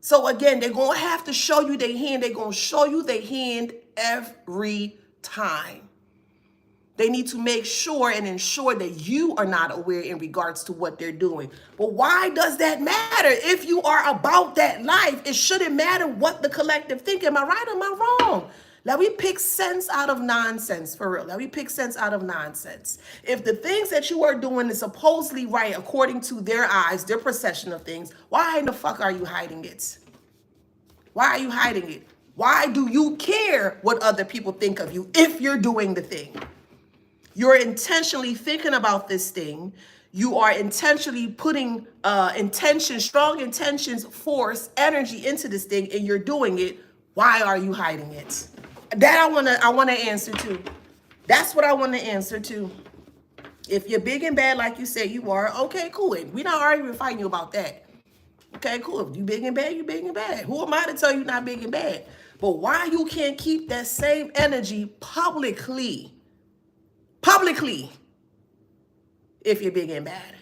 So again, they're going to have to show you their hand. They're going to show you their hand every time. They need to make sure and ensure that you are not aware in regards to what they're doing. But why does that matter? If you are about that life, it shouldn't matter what the collective think. Am I right or am I wrong? Let me pick sense out of nonsense, for real. Let me pick sense out of nonsense. If the things that you are doing is supposedly right according to their eyes, their perception of things, why in the fuck are you hiding it? Why are you hiding it? Why do you care what other people think of you if you're doing the thing? You're intentionally thinking about this thing. You are intentionally putting strong intentions, force, energy into this thing, and you're doing it. Why are you hiding it? That I wanna answer to. That's what I want to answer to. If you're big and bad like you say you are, okay, cool. We're not arguing fighting you about that. Okay, cool. If you big and bad, you big and bad. Who am I to tell you not big and bad? But why you can't keep that same energy publicly? Publicly, if you're big and bad.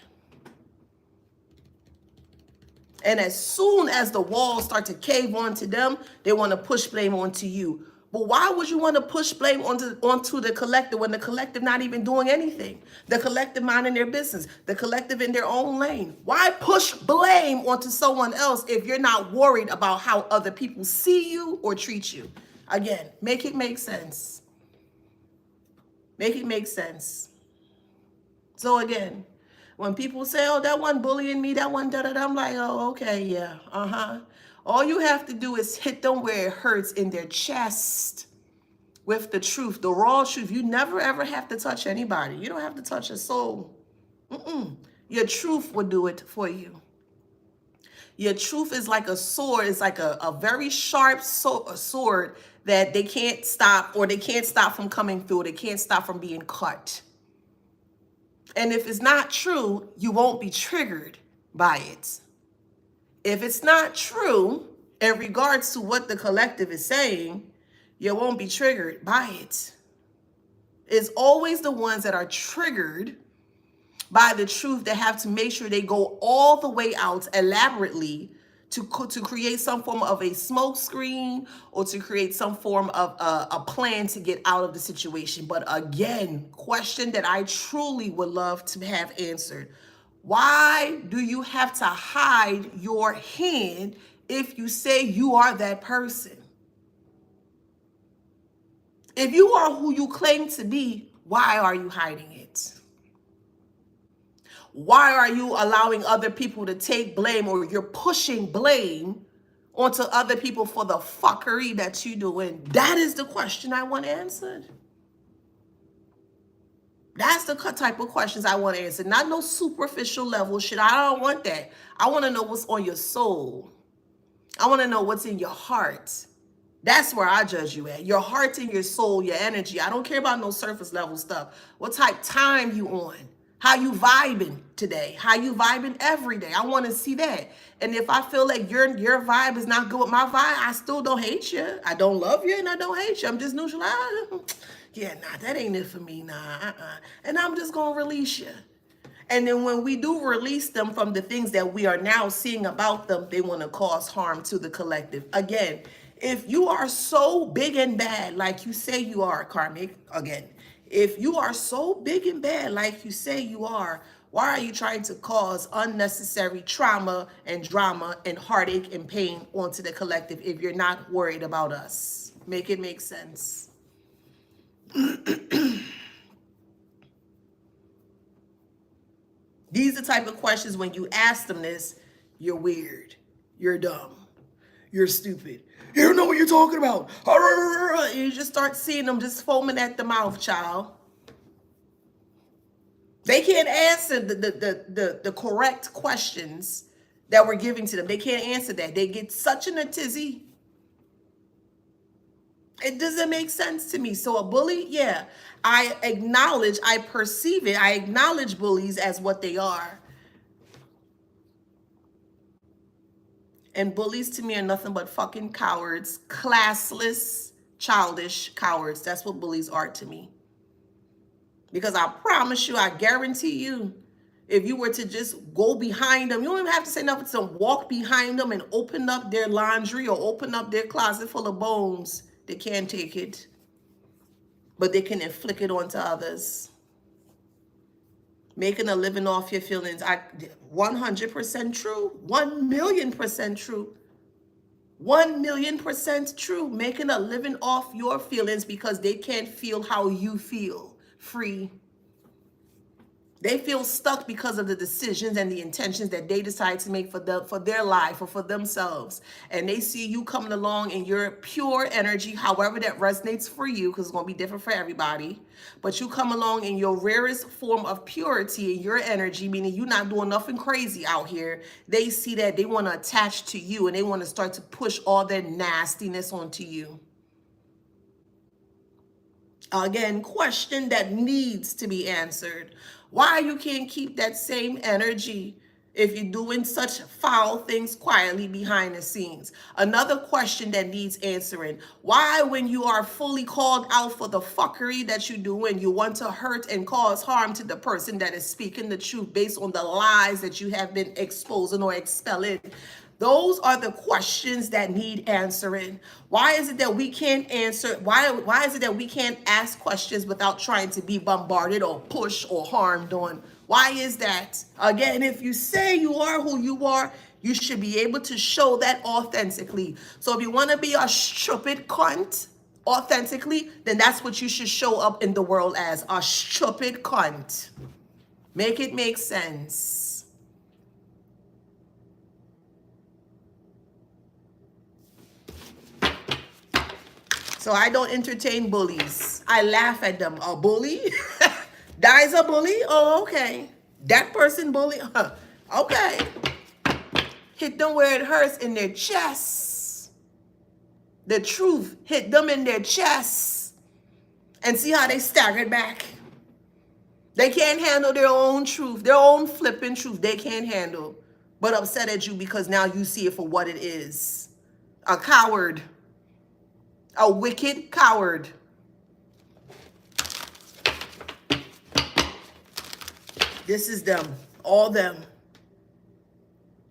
And as soon as the walls start to cave onto them, they want to push blame onto you. But why would you want to push blame onto the collective when the collective not even doing anything? The collective minding their business, the collective in their own lane. Why push blame onto someone else if you're not worried about how other people see you or treat you? Again, make it make sense. Make it make sense. So again, when people say, oh, that one bullying me, that one da-da-da, I'm like, oh, okay, yeah, All you have to do is hit them where it hurts in their chest with the truth, the raw truth. You never, ever have to touch anybody. You don't have to touch a soul. Your truth will do it for you. Your truth is like a sword. It's like a very sharp sword that they can't stop, or they can't stop from coming through. They can't stop from being cut. And if it's not true, you won't be triggered by it. If it's not true in regards to what the collective is saying, you won't be triggered by it. It's always the ones that are triggered by the truth that have to make sure they go all the way out elaborately to create some form of a smoke screen, or to create some form of a plan to get out of the situation. But again, question that I truly would love to have answered. Why do you have to hide your hand if you say you are that person? If you are who you claim to be, why are you hiding it? Why are you allowing other people to take blame, or you're pushing blame onto other people for the fuckery that you're doing? That is the question I want answered. That's the type of questions I want to answer. Not no superficial level shit. I don't want that. I want to know what's on your soul. I want to know what's in your heart. That's where I judge you at. Your heart and your soul, your energy. I don't care about no surface level stuff. What type time you on? How you vibing today? How you vibing every day? I want to see that. And if I feel like your vibe is not good with my vibe, I still don't hate you. I don't love you and I don't hate you. I'm just neutral. Yeah, nah, that ain't it for me. Nah, And I'm just going to release you. And then when we do release them from the things that we are now seeing about them, they want to cause harm to the collective. Again, if you are so big and bad like you say you are, karmic, again, if you are so big and bad like you say you are, why are you trying to cause unnecessary trauma and drama and heartache and pain onto the collective if you're not worried about us? Make it make sense. These are the type of questions when you ask them this, you're weird, you're dumb, you're stupid. You don't know what you're talking about. You just start seeing them just foaming at the mouth, child. They can't answer the correct questions that we're giving to them. They can't answer that. They get such in a tizzy. It doesn't make sense to me. So a bully, yeah, I acknowledge, I perceive it. I acknowledge bullies as what they are. And bullies to me are nothing but fucking cowards, classless, childish cowards. That's what bullies are to me. Because I promise you, I guarantee you, if you were to just go behind them, you don't even have to say nothing to them. Walk behind them and open up their laundry or open up their closet full of bones. They can't take it. But they can inflict it onto others. Making a living off your feelings. 100% true. 1,000,000% true. 1,000,000% true. Making a living off your feelings because they can't feel how you feel. Free. They feel stuck because of the decisions and the intentions that they decide to make for their life or for themselves. And they see you coming along in your pure energy, however that resonates for you, because it's going to be different for everybody. But you come along in your rarest form of purity in your energy, meaning you're not doing nothing crazy out here. They see that, they want to attach to you, and they want to start to push all their nastiness onto you. Again, question that needs to be answered. Why you can't keep that same energy if you're doing such foul things quietly behind the scenes? Another question that needs answering. Why, when you are fully called out for the fuckery that you do and you want to hurt and cause harm to the person that is speaking the truth based on the lies that you have been exposing or expelling, those are the questions that need answering. Why is it that we can't answer? Why is it that we can't ask questions without trying to be bombarded or pushed or harmed on? Why is that? Again, if you say you are who you are, you should be able to show that authentically. So if you want to be a stupid cunt authentically, then that's what you should show up in the world as, a stupid cunt. Make it make sense. So I don't entertain bullies. I laugh at them. A bully? Dies a bully? Oh, okay. That person bully? Huh. Okay. Hit them where it hurts, in their chests. The truth hit them in their chests. And see how they staggered back. They can't handle their own truth, their own flipping truth. They can't handle. But upset at you because now you see it for what it is. A coward. A wicked coward. This is them. All them.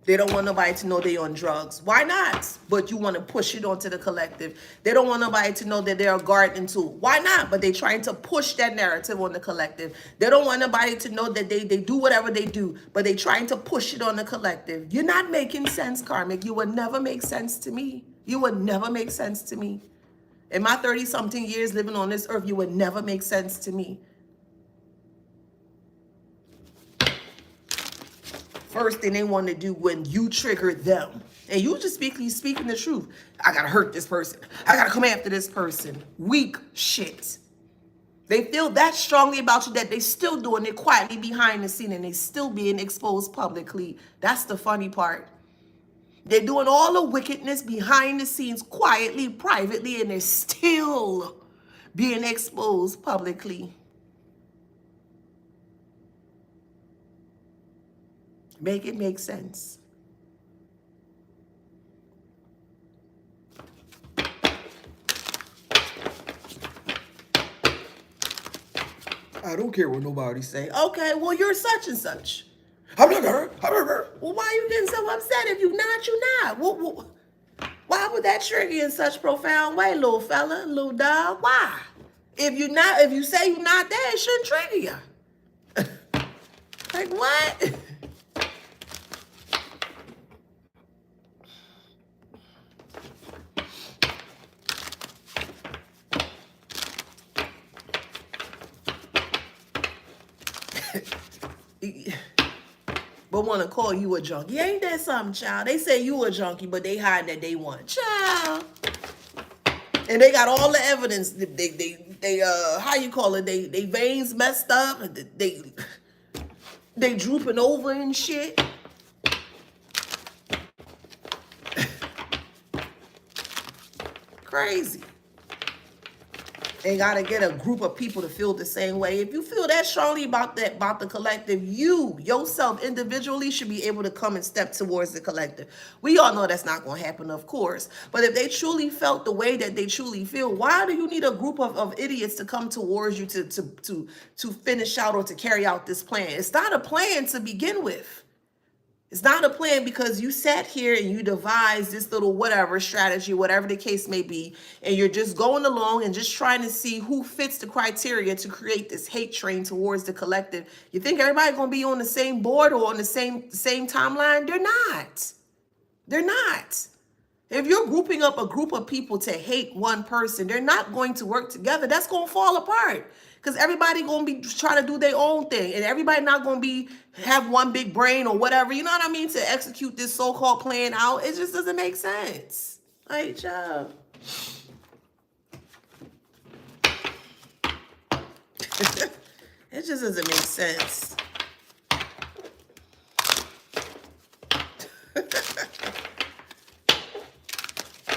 They don't want nobody to know they're on drugs. Why not? But you want to push it onto the collective. They don't want nobody to know that they're a garden tool. Why not? But they're trying to push that narrative on the collective. They don't want nobody to know that they do whatever they do, but they're trying to push it on the collective. You're not making sense, Karmic. You would never make sense to me. You would never make sense to me. In my 30-something years living on this earth, you would never make sense to me. First thing they want to do when you trigger them, and you just speaking the truth. I gotta hurt this person. I gotta come after this person. Weak shit. They feel that strongly about you that they still doing it quietly behind the scene, and they still being exposed publicly. That's the funny part. They're doing all the wickedness behind the scenes, quietly, privately, and they're still being exposed publicly. Make it make sense. I don't care what nobody say. Okay, well, you're such and such. I'm not her. Well, why are you getting so upset? If you're not, you're not. Why would that trigger you in such a profound way, little fella, little dog? Why? If you say you're not there, it shouldn't trigger you. Like what? But want to call you a junkie. Ain't that something, child? They say you a junkie, but they hide that they want. Child. And they got all the evidence. They how you call it? They veins messed up. They drooping over and shit. Crazy. And gotta get a group of people to feel the same way. If you feel that strongly about the collective, you yourself individually should be able to come and step towards the collective. We all know that's not gonna happen, of course. But if they truly felt the way that they truly feel, why do you need a group of idiots to come towards you to finish out or to carry out this plan? It's not a plan to begin with. It's not a plan because you sat here and you devised this little whatever strategy, whatever the case may be, and you're just going along and just trying to see who fits the criteria to create this hate train towards the collective. You think everybody's going to be on the same board or on the same timeline? They're not. They're not. If you're grouping up a group of people to hate one person, they're not going to work together. That's going to fall apart because everybody going to be trying to do their own thing, and everybody not going to be have one big brain or whatever. You know what I mean? To execute this so-called plan out, it just doesn't make sense. Like, yeah. It just doesn't make sense.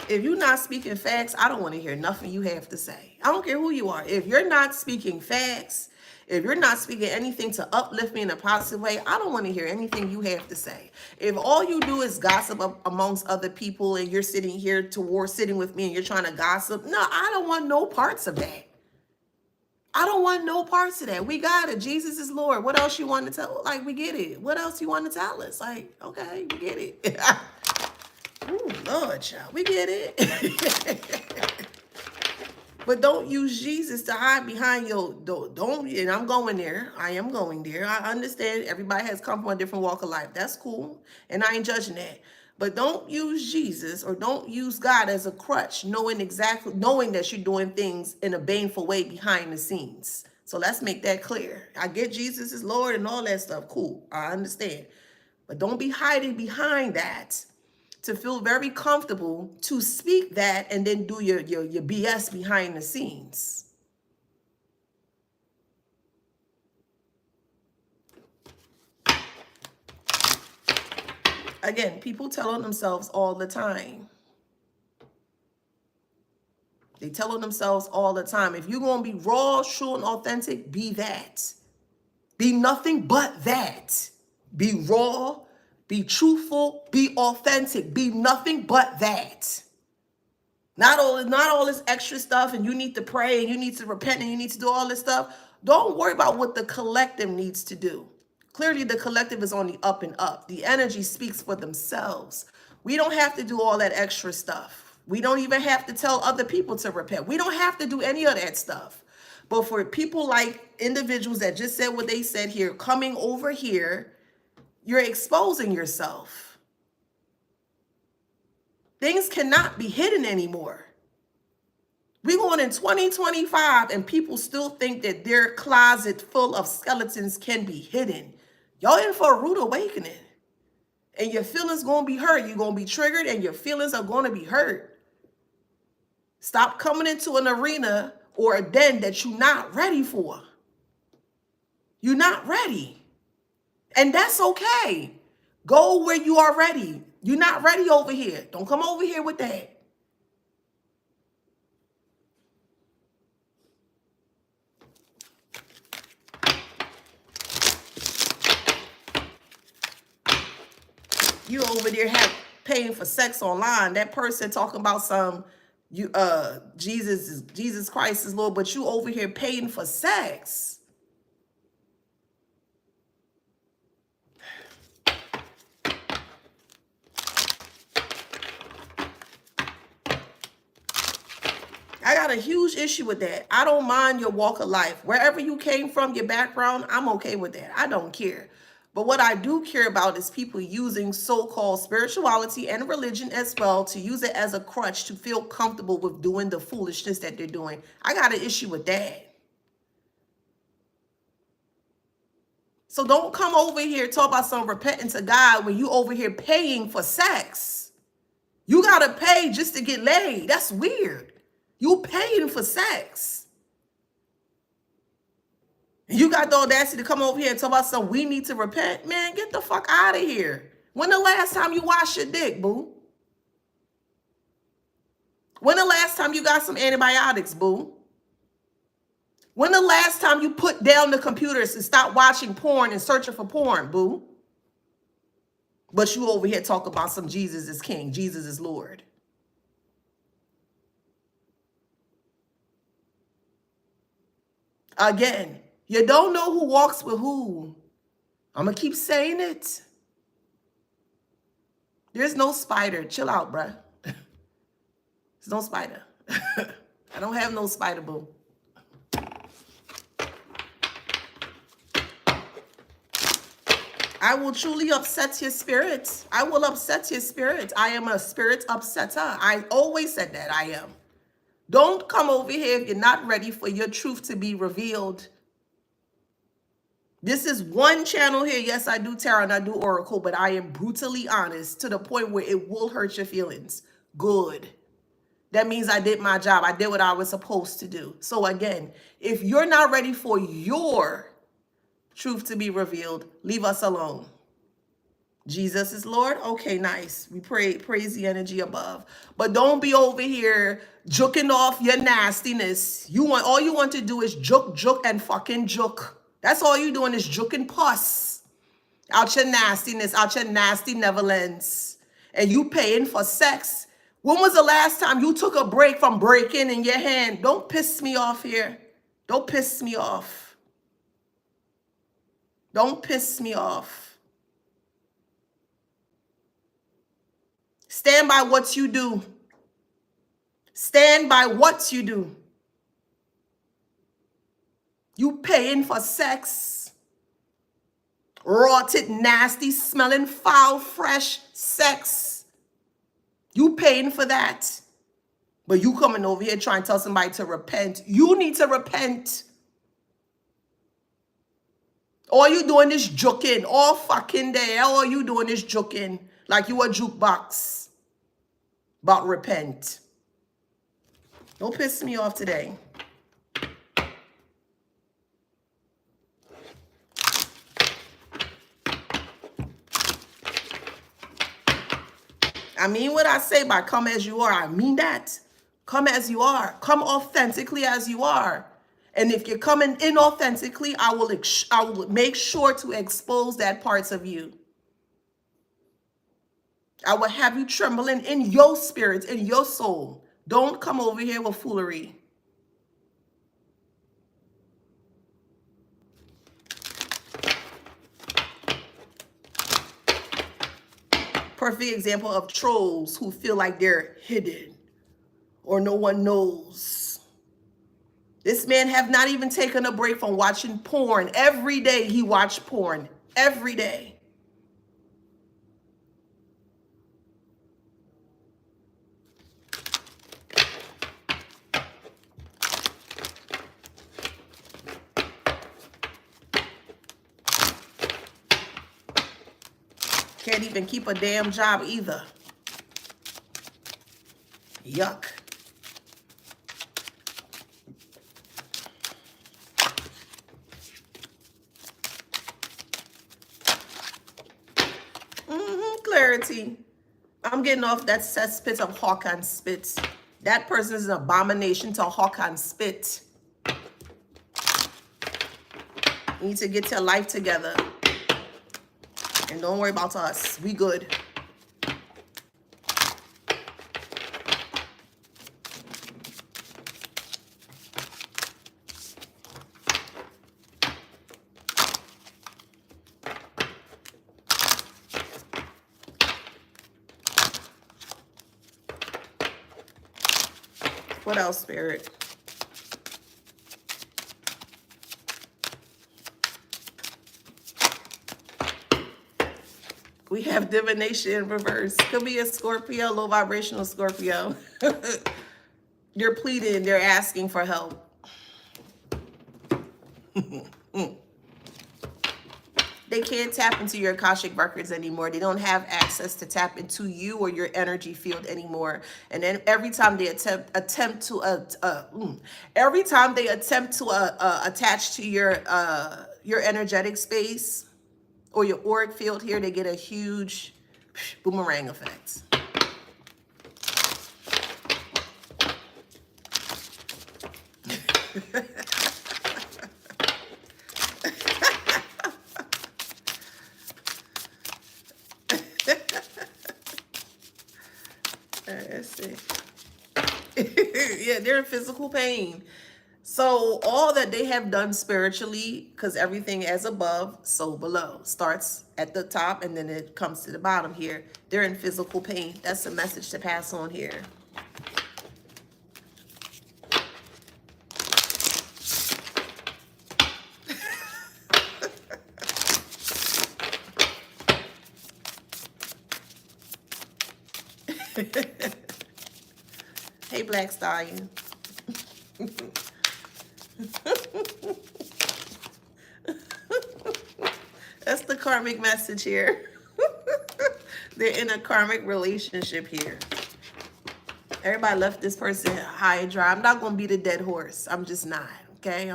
If you're not speaking facts, I don't want to hear nothing you have to say. I don't care who you are. If you're not speaking facts, if you're not speaking anything to uplift me in a positive way, I don't want to hear anything you have to say. If all you do is gossip amongst other people and you're sitting here sitting with me and you're trying to gossip, no, I don't want no parts of that. I don't want no parts of that. We got it. Jesus is Lord. What else you want to tell? Like, we get it. What else you want to tell us? Like, okay, we get it. Ooh, Lord, child, we get it. But don't use Jesus to hide behind your, don't, and I'm going there. I am going there. I understand everybody has come from a different walk of life. That's cool. And I ain't judging that. But don't use Jesus or don't use God as a crutch, knowing that you're doing things in a baneful way behind the scenes. So let's make that clear. I get Jesus is Lord and all that stuff. Cool. I understand. But don't be hiding behind that to feel very comfortable to speak that and then do your BS behind the scenes. Again, people tell on themselves all the time. They tell on themselves all the time. If you're going to be raw, true, and authentic, be that. Be nothing but that. Be raw, be truthful, be authentic. Be nothing but that. Not all this extra stuff and you need to pray and you need to repent and you need to do all this stuff. Don't worry about what the collective needs to do. Clearly, the collective is on the up and up. The energy speaks for themselves. We don't have to do all that extra stuff. We don't even have to tell other people to repent. We don't have to do any of that stuff. But for people like individuals that just said what they said here, coming over here, you're exposing yourself. Things cannot be hidden anymore. We're going in 2025 and people still think that their closet full of skeletons can be hidden. Y'all in for a rude awakening. And your feelings going to be hurt. You're going to be triggered and your feelings are going to be hurt. Stop coming into an arena or a den that you're not ready for. You're not ready. And that's okay. Go where you are ready. You're not ready over here. Don't come over here with that. You over there paying for sex online. That person talking about some Jesus Christ is Lord, but you over here paying for sex. I got a huge issue with that. I don't mind your walk of life. Wherever you came from, your background, I'm okay with that. I don't care. But what I do care about is people using so-called spirituality and religion as well to use it as a crutch to feel comfortable with doing the foolishness that they're doing. I got an issue with that. So don't come over here talk about some repenting to God when you over here paying for sex. You got to pay just to get laid. That's weird. You paying for sex. You got the audacity to come over here and talk about something we need to repent. Man, get the fuck out of here. When the last time you washed your dick, boo? When the last time you got some antibiotics, boo? When the last time you put down the computers and stopped watching porn and searching for porn, boo? But you over here talk about some Jesus is King, Jesus is Lord. Again, you don't know who walks with who. I'm going to keep saying it. There's no spider. Chill out, bruh. There's no spider. I don't have no spider, boo. I will truly upset your spirit. I will upset your spirit. I am a spirit upsetter. I always said that I am. Don't come over here if you're not ready for your truth to be revealed. This is one channel here. Yes, I do tarot and I do oracle, but I am brutally honest to the point where it will hurt your feelings. Good. That means I did my job. I did what I was supposed to do. So again, if you're not ready for your truth to be revealed, leave us alone. Jesus is Lord. Okay, nice. We praise the energy above. But don't be over here joking off your nastiness. All you want to do is joke, and fucking joke. That's all you doing is joking pus out your nastiness, out your nasty Neverlands. And you paying for sex. When was the last time you took a break from breaking in your hand? Don't piss me off here. Don't piss me off. Don't piss me off. Stand by what you do. Stand by what you do. You paying for sex. Rotted, nasty, smelling, foul, fresh sex. You paying for that. But you coming over here trying to tell somebody to repent. You need to repent. All you doing is joking all fucking day. All you doing is joking like you a jukebox. But repent. Don't piss me off today. I mean what I say by come as you are. I mean that. Come as you are. Come authentically as you are. And if you're coming inauthentically, I will make sure to expose that parts of you. I will have you trembling in your spirit, in your soul. Don't come over here with foolery. Perfect example of trolls who feel like they're hidden or no one knows. This man have not even taken a break from watching porn. Every day he watched porn. Every day. Can't even keep a damn job either. Yuck. Clarity. I'm getting off that cesspit of hawk and spit. That person is an abomination to hawk and spit. You need to get your life together. And don't worry about us. We good. What else, Spirit? We have divination in reverse. Could be a Scorpio, low vibrational Scorpio. They're pleading, they're asking for help. They can't tap into your Akashic records anymore. They don't have access to tap into you or your energy field anymore. And then every time they attempt to attach to your energetic space or your auric field here, they get a huge boomerang effect. Let's see. Yeah, they're in physical pain. So all that they have done spiritually, because everything as above, so below, starts at the top and then it comes to the bottom here. They're in physical pain. That's a message to pass on here. Hey, Black Stallion. That's the karmic message here. They're in a karmic relationship here. Everybody left this person high and dry. I'm not going to be the dead horse. I'm just not. Okay?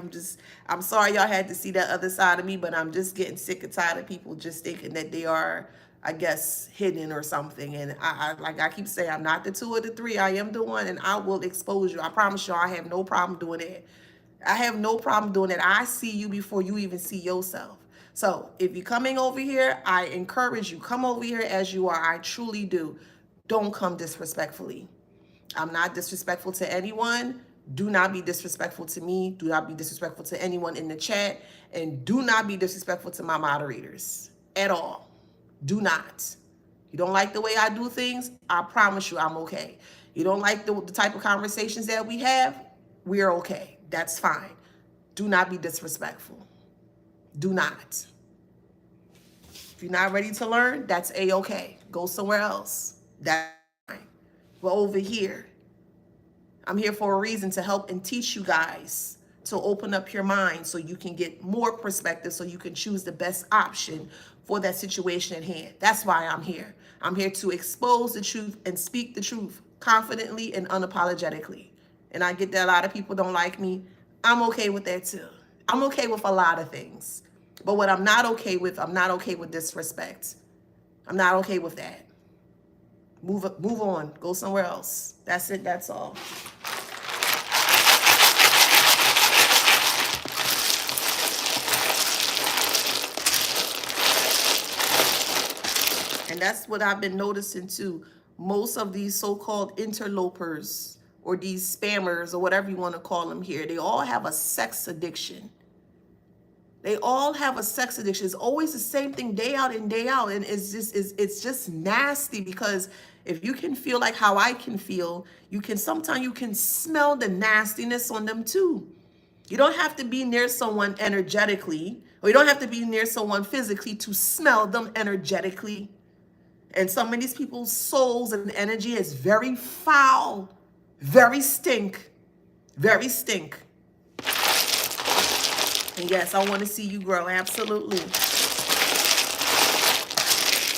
I'm sorry y'all had to see that other side of me, but I'm just getting sick and tired of people just thinking that they are, I guess, hidden or something. And like I keep saying, I'm not the two or the three. I am the one, and I will expose you. I promise you, I have no problem doing it. I have no problem doing it. I see you before you even see yourself. So if you're coming over here, I encourage you, come over here as you are. I truly do. Don't come disrespectfully. I'm not disrespectful to anyone. Do not be disrespectful to me. Do not be disrespectful to anyone in the chat. And do not be disrespectful to my moderators at all. Do not. You don't like the way I do things? I promise you I'm okay. You don't like the type of conversations that we have? We're okay. That's fine. Do not be disrespectful. Do not. If you're not ready to learn, that's A-okay. Go somewhere else. That's fine. But over here, I'm here for a reason, to help and teach you guys, to open up your mind so you can get more perspective, so you can choose the best option for that situation at hand. That's why I'm here. I'm here to expose the truth and speak the truth confidently and unapologetically. And I get that a lot of people don't like me. I'm okay with that too. I'm okay with a lot of things. But what I'm not okay with, I'm not okay with disrespect. I'm not okay with that. Move on. Go somewhere else. That's it. That's all. And that's what I've been noticing too. Most of these so-called interlopers or these spammers or whatever you want to call them here, they all have a sex addiction. They all have a sex addiction. It's always the same thing day out and day out. And it's just nasty, because if you can feel like how I can feel, sometimes you can smell the nastiness on them too. You don't have to be near someone energetically, or you don't have to be near someone physically to smell them energetically. And some of these people's souls and energy is very foul, very stink, very stink. And yes, I want to see you grow. Absolutely.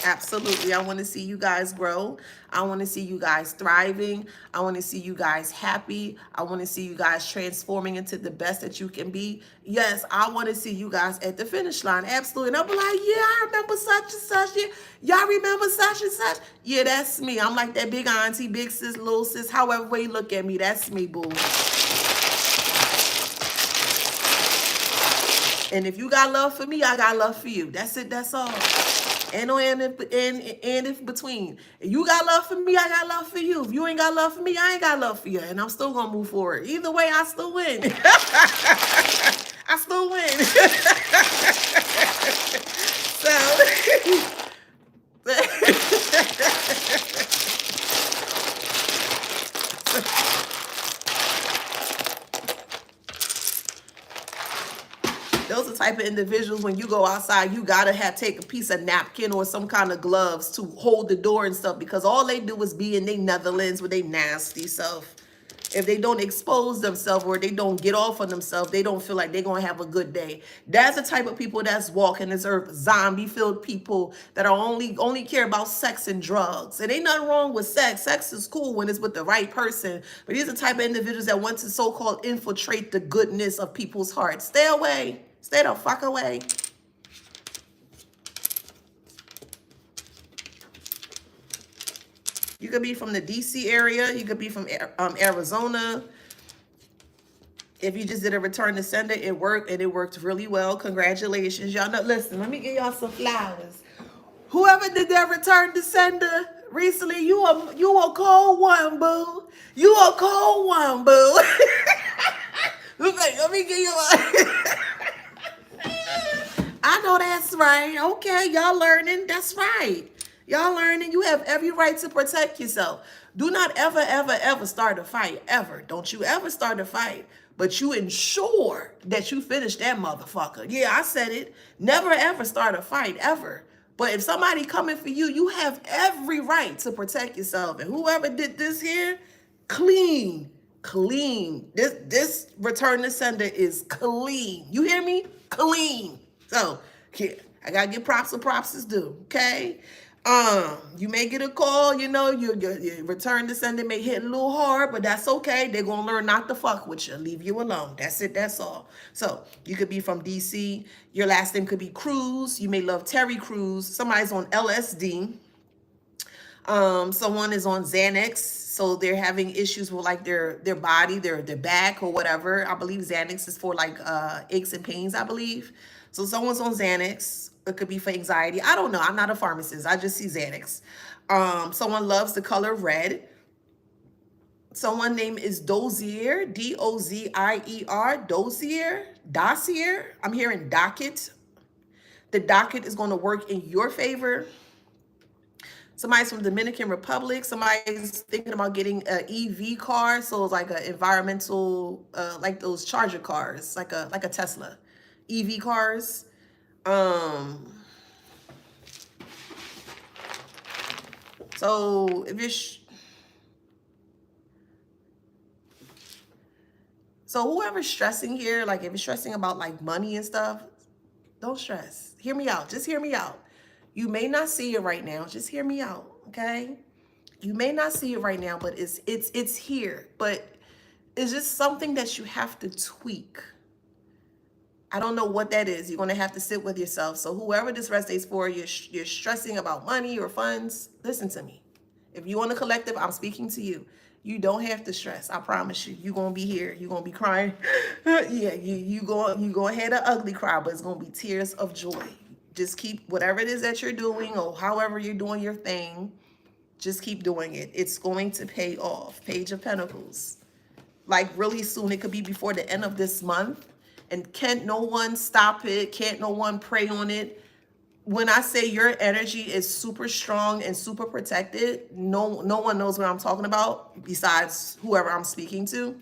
Absolutely. I want to see you guys grow. I want to see you guys thriving. I want to see you guys happy. I want to see you guys transforming into the best that you can be. Yes, I want to see you guys at the finish line. Absolutely. And I'll be like, yeah, I remember such and such. Yeah. Y'all remember such and such? Yeah, that's me. I'm like that big auntie, big sis, little sis, however way you look at me. That's me, boo. And if you got love for me, I got love for you. That's it. That's all. And no and if between. If you got love for me, I got love for you. If you ain't got love for me, I ain't got love for you. And I'm still gonna move forward. Either way, I still win. I still win. Those are the type of individuals, when you go outside, you gotta take a piece of napkin or some kind of gloves to hold the door and stuff, because all they do is be in their Netherlands with their nasty self. If they don't expose themselves, or they don't get off on themselves, they don't feel like they're gonna have a good day. That's the type of people that's walking this earth, zombie-filled people that are only care about sex and drugs. And ain't nothing wrong with sex. Sex is cool when it's with the right person. But these are the type of individuals that want to so-called infiltrate the goodness of people's hearts. Stay away. Stay the fuck away. You could be from the DC area. You could be from Arizona. If you just did a return to sender, it worked, and it worked really well. Congratulations. Y'all know, listen, let me give y'all some flowers. Whoever did that return to sender recently, you a cold one, boo. You a cold one, boo. Let me give you a... I know that's right. Okay, y'all learning. That's right. Y'all learning. You have every right to protect yourself. Do not ever, ever, ever start a fight. Ever. Don't you ever start a fight. But you ensure that you finish that motherfucker. Yeah, I said it. Never, ever start a fight. Ever. But if somebody coming for you, you have every right to protect yourself. And whoever did this here, Clean. Clean. This return to sender is clean. You hear me? Clean. So, yeah, I gotta give props where props is due. Okay. You may get a call, you know, your return to sender may hit a little hard, but that's okay. They're gonna learn not to fuck with you, leave you alone. That's it, that's all. So you could be from DC, your last name could be Cruz, you may love Terry Crews, somebody's on LSD, someone is on Xanax, so they're having issues with like their body, their back or whatever. I believe Xanax is for like aches and pains, I believe. So someone's on Xanax. It could be for anxiety. I don't know. I'm not a pharmacist. I just see Xanax. Someone loves the color red. Someone name is Dozier, Dozier, Dozier. I'm hearing docket. The docket is going to work in your favor. Somebody's from Dominican Republic. Somebody's thinking about getting an EV car. So it's like an environmental, like those charger cars, like a Tesla. EV cars. So if you're, so whoever's stressing here, like if you're stressing about like money and stuff, don't stress. Hear me out. Just hear me out. You may not see it right now. Just hear me out, okay? You may not see it right now, but it's here. But it's just something that you have to tweak. I don't know what that is. You're going to have to sit with yourself. So whoever this resonates for, you're stressing about money or funds, listen to me. If you want a collective, I'm speaking to you. You don't have to stress. I promise you. You're going to be here. You're going to be crying. Yeah, you going to have an ugly cry, but it's going to be tears of joy. Just keep whatever it is that you're doing or however you're doing your thing, just keep doing it. It's going to pay off. Page of Pentacles. Like really soon. It could be before the end of this month. And can't no one stop it. Can't no one prey on it. When I say your energy is super strong and super protected, no one knows what I'm talking about besides whoever I'm speaking to.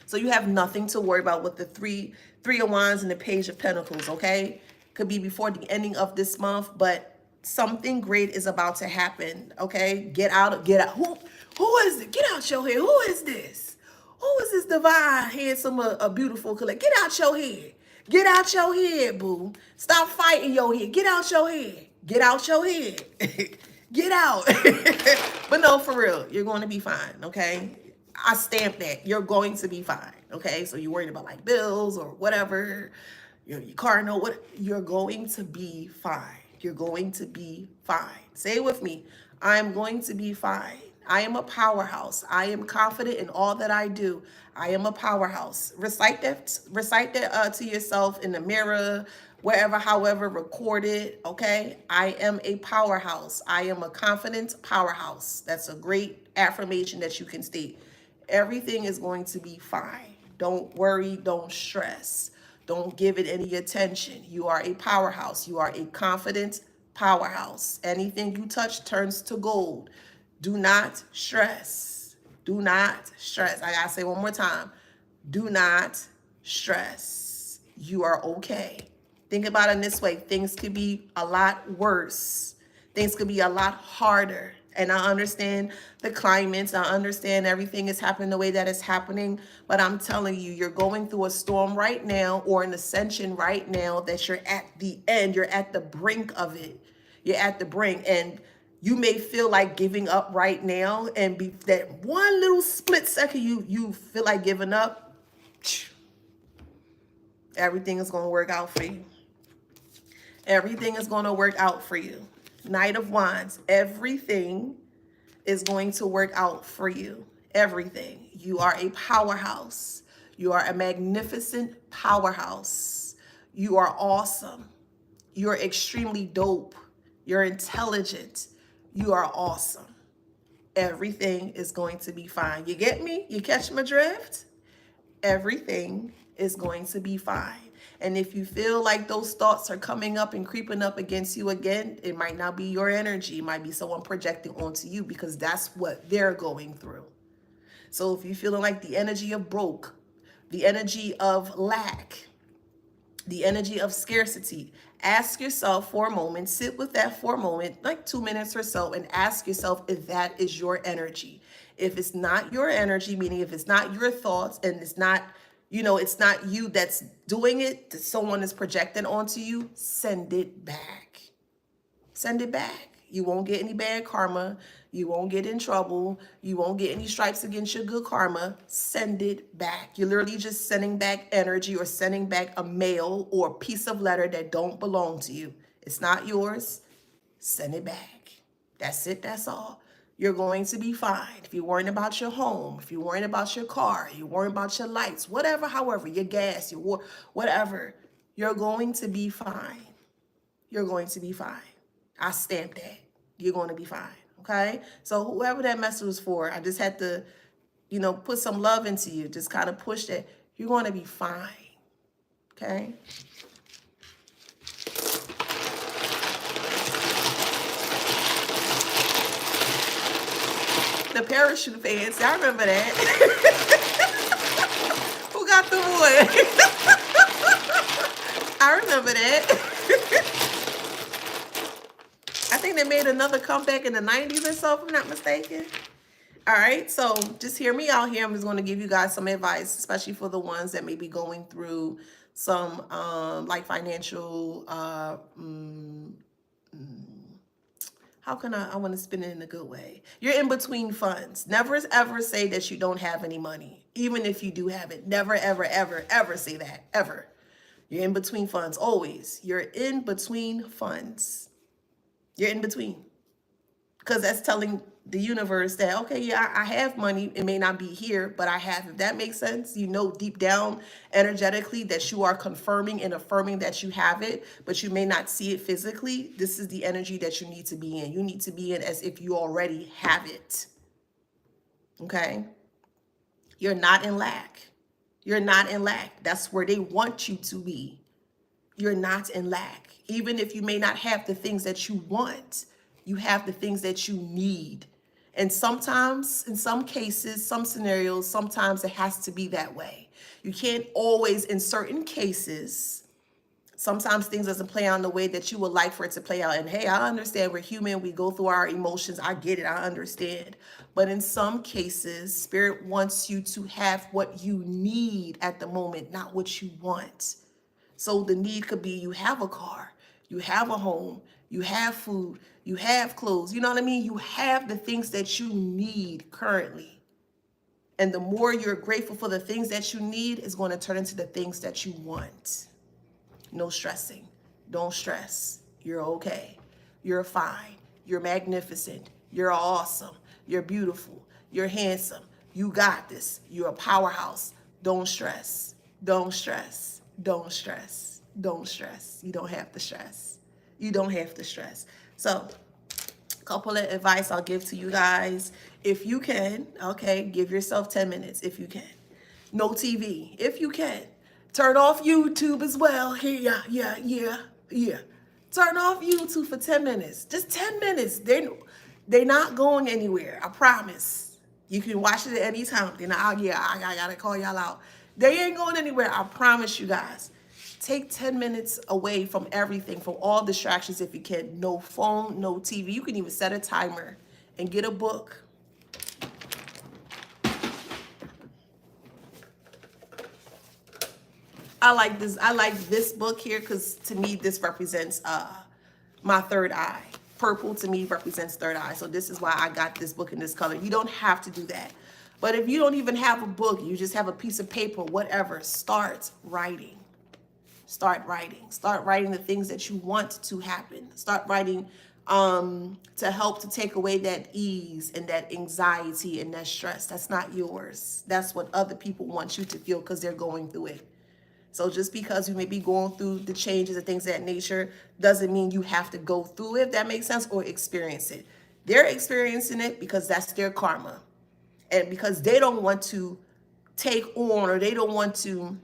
So you have nothing to worry about with the three of Wands and the Page of Pentacles, okay? Could be before the ending of this month, but something great is about to happen, okay? Get out. Who is it? Get out your head. Who is this? Who is this divine, handsome, a beautiful color? Get out your head. Get out your head, boo. Stop fighting your head. Get out your head. Get out your head. Get out. But no, for real, you're going to be fine, okay? I stamp that. You're going to be fine, okay? So you're worried about like bills or whatever, your car note, what, you're going to be fine. You're going to be fine. Say it with me. I'm going to be fine. I am a powerhouse. I am confident in all that I do. I am a powerhouse. Recite that to yourself in the mirror, wherever, however, record it, okay? I am a powerhouse. I am a confident powerhouse. That's a great affirmation that you can state. Everything is going to be fine. Don't worry, don't stress. Don't give it any attention. You are a powerhouse. You are a confident powerhouse. Anything you touch turns to gold. Do not stress. Do not stress. I gotta say one more time. Do not stress. You are okay. Think about it in this way. Things could be a lot worse. Things could be a lot harder. And I understand the climates. I understand everything is happening the way that it's happening. But I'm telling you, you're going through a storm right now or an ascension right now that you're at the end. You're at the brink of it. You're at the brink. And you may feel like giving up right now, and be that one little split second you feel like giving up, everything is going to work out for you. Everything is going to work out for you. Knight of Wands, everything is going to work out for you. Everything. You are a powerhouse. You are a magnificent powerhouse. You are awesome. You're extremely dope. You're intelligent. You are awesome. Everything is going to be fine. You get me? You catch my drift? Everything is going to be fine. And if you feel like those thoughts are coming up and creeping up against you again, it might not be your energy. It might be someone projecting onto you because that's what they're going through. So if you're feeling like the energy of broke, the energy of lack, the energy of scarcity. Ask yourself for a moment, sit with that for a moment, like 2 minutes or so, and ask yourself if that is your energy. If it's not your energy, meaning if it's not your thoughts and it's not, it's not you that's doing it, that someone is projecting onto you, send it back. Send it back. You won't get any bad karma. You won't get in trouble. You won't get any stripes against your good karma. Send it back. You're literally just sending back energy or sending back a mail or a piece of letter that don't belong to you. It's not yours. Send it back. That's it. That's all. You're going to be fine. If you're worrying about your home, if you're worrying about your car, you're worrying about your lights, whatever, however, your gas, whatever, you're going to be fine. You're going to be fine. I stamp that. You're going to be fine. Okay? So whoever that message was for, I just had to, put some love into you. Just kind of push that. You're going to be fine. Okay? The parachute fans. I remember that. Who got the wood? I remember that. I think they made another comeback in the 90s or so, if I'm not mistaken. All right, so just hear me out here. I'm just going to give you guys some advice, especially for the ones that may be going through some like financial, how can I want to spin it in a good way. You're in between funds. Never ever say that you don't have any money, even if you do have it. Never, ever, ever, ever say that, ever. You're in between funds, always. You're in between funds. You're in between. Because that's telling the universe that, okay, yeah, I have money. It may not be here, but I have. If that makes sense, deep down energetically that you are confirming and affirming that you have it, but you may not see it physically. This is the energy that you need to be in. You need to be in as if you already have it. Okay? You're not in lack. You're not in lack. That's where they want you to be. You're not in lack. Even if you may not have the things that you want, you have the things that you need. And sometimes, in some cases, some scenarios, sometimes it has to be that way. You can't always, in certain cases, sometimes things doesn't play out in the way that you would like for it to play out. And hey, I understand we're human. We go through our emotions. I get it. I understand. But in some cases, Spirit wants you to have what you need at the moment, not what you want. So the need could be you have a car, you have a home, you have food, you have clothes. You know what I mean? You have the things that you need currently. And the more you're grateful for the things that you need is going to turn into the things that you want. No stressing. Don't stress. You're okay. You're fine. You're magnificent. You're awesome. You're beautiful. You're handsome. You got this. You're a powerhouse. Don't stress. Don't stress. Don't stress. Don't stress. You don't have to stress. You don't have to stress. So, a couple of advice I'll give to you guys. If you can, okay, give yourself 10 minutes if you can. No TV, if you can. Turn off YouTube as well. Yeah. Turn off YouTube for 10 minutes. Just 10 minutes. They're not going anywhere. I promise. You can watch it at any time. They're not, I gotta call y'all out. They ain't going anywhere. I promise you guys. Take 10 minutes away from everything, from all distractions if you can. No phone, no TV. You can even set a timer and get a book. I like this book here because to me this represents my third eye. Purple to me represents third eye. So this is why I got this book in this color. You don't have to do that. But if you don't even have a book, you just have a piece of paper, whatever, start writing. Start writing. Start writing the things that you want to happen. Start writing to help to take away that ease and that anxiety and that stress. That's not yours. That's what other people want you to feel because they're going through it. So just because you may be going through the changes and things of that nature doesn't mean you have to go through it, if that makes sense, or experience it. They're experiencing it because that's their karma. And because they don't want to take on or they don't want to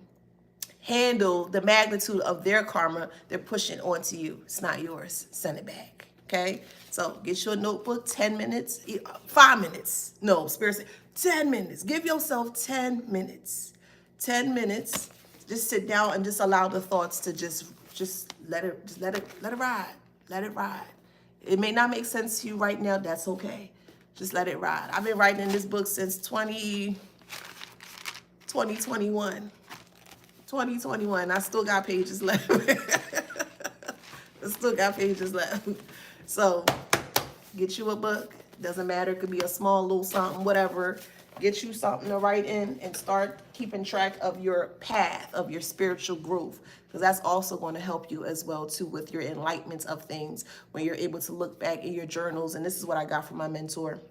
handle the magnitude of their karma, they're pushing onto you. It's not yours. Send it back. Okay? So get your notebook, 10 minutes, 5 minutes. No, Spirit said 10 minutes. Give yourself 10 minutes. 10 minutes. Just sit down and just allow the thoughts to just let it ride. Let it ride. It may not make sense to you right now. That's okay. Just let it ride. I've been writing in this book since 2021. 2021. I still got pages left. I still got pages left. So get you a book. Doesn't matter. It could be a small little something, whatever. Get you something to write in and start keeping track of your path, of your spiritual growth, because that's also going to help you as well too with your enlightenment of things when you're able to look back in your journals. And this is what I got from my mentor.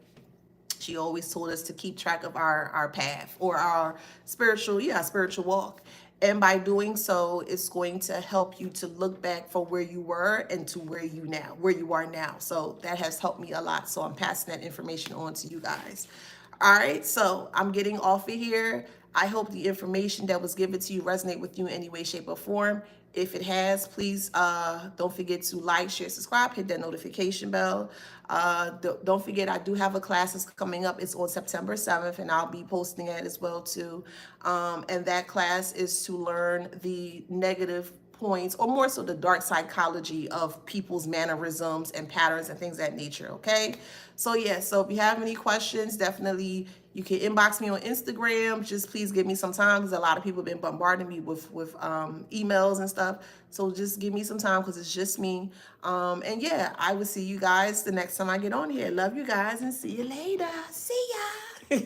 She always told us to keep track of our path or our spiritual walk. And by doing so, it's going to help you to look back from where you were and to where you are now. So that has helped me a lot. So I'm passing that information on to you guys. All right, so I'm getting off of here. I hope the information that was given to you resonate with you in any way, shape, or form. If it has, please don't forget to like, share, subscribe, hit that notification bell. Don't forget, I do have a class that's coming up. It's on September 7th, and I'll be posting it as well too. And that class is to learn the negative points, or more so the dark psychology of people's mannerisms and patterns and things of that nature, okay? So yeah, so if you have any questions, definitely you can inbox me on Instagram. Just please give me some time, because a lot of people have been bombarding me with emails and stuff. So just give me some time, because it's just me. And yeah, I will see you guys the next time I get on here. Love you guys and see you later. See ya.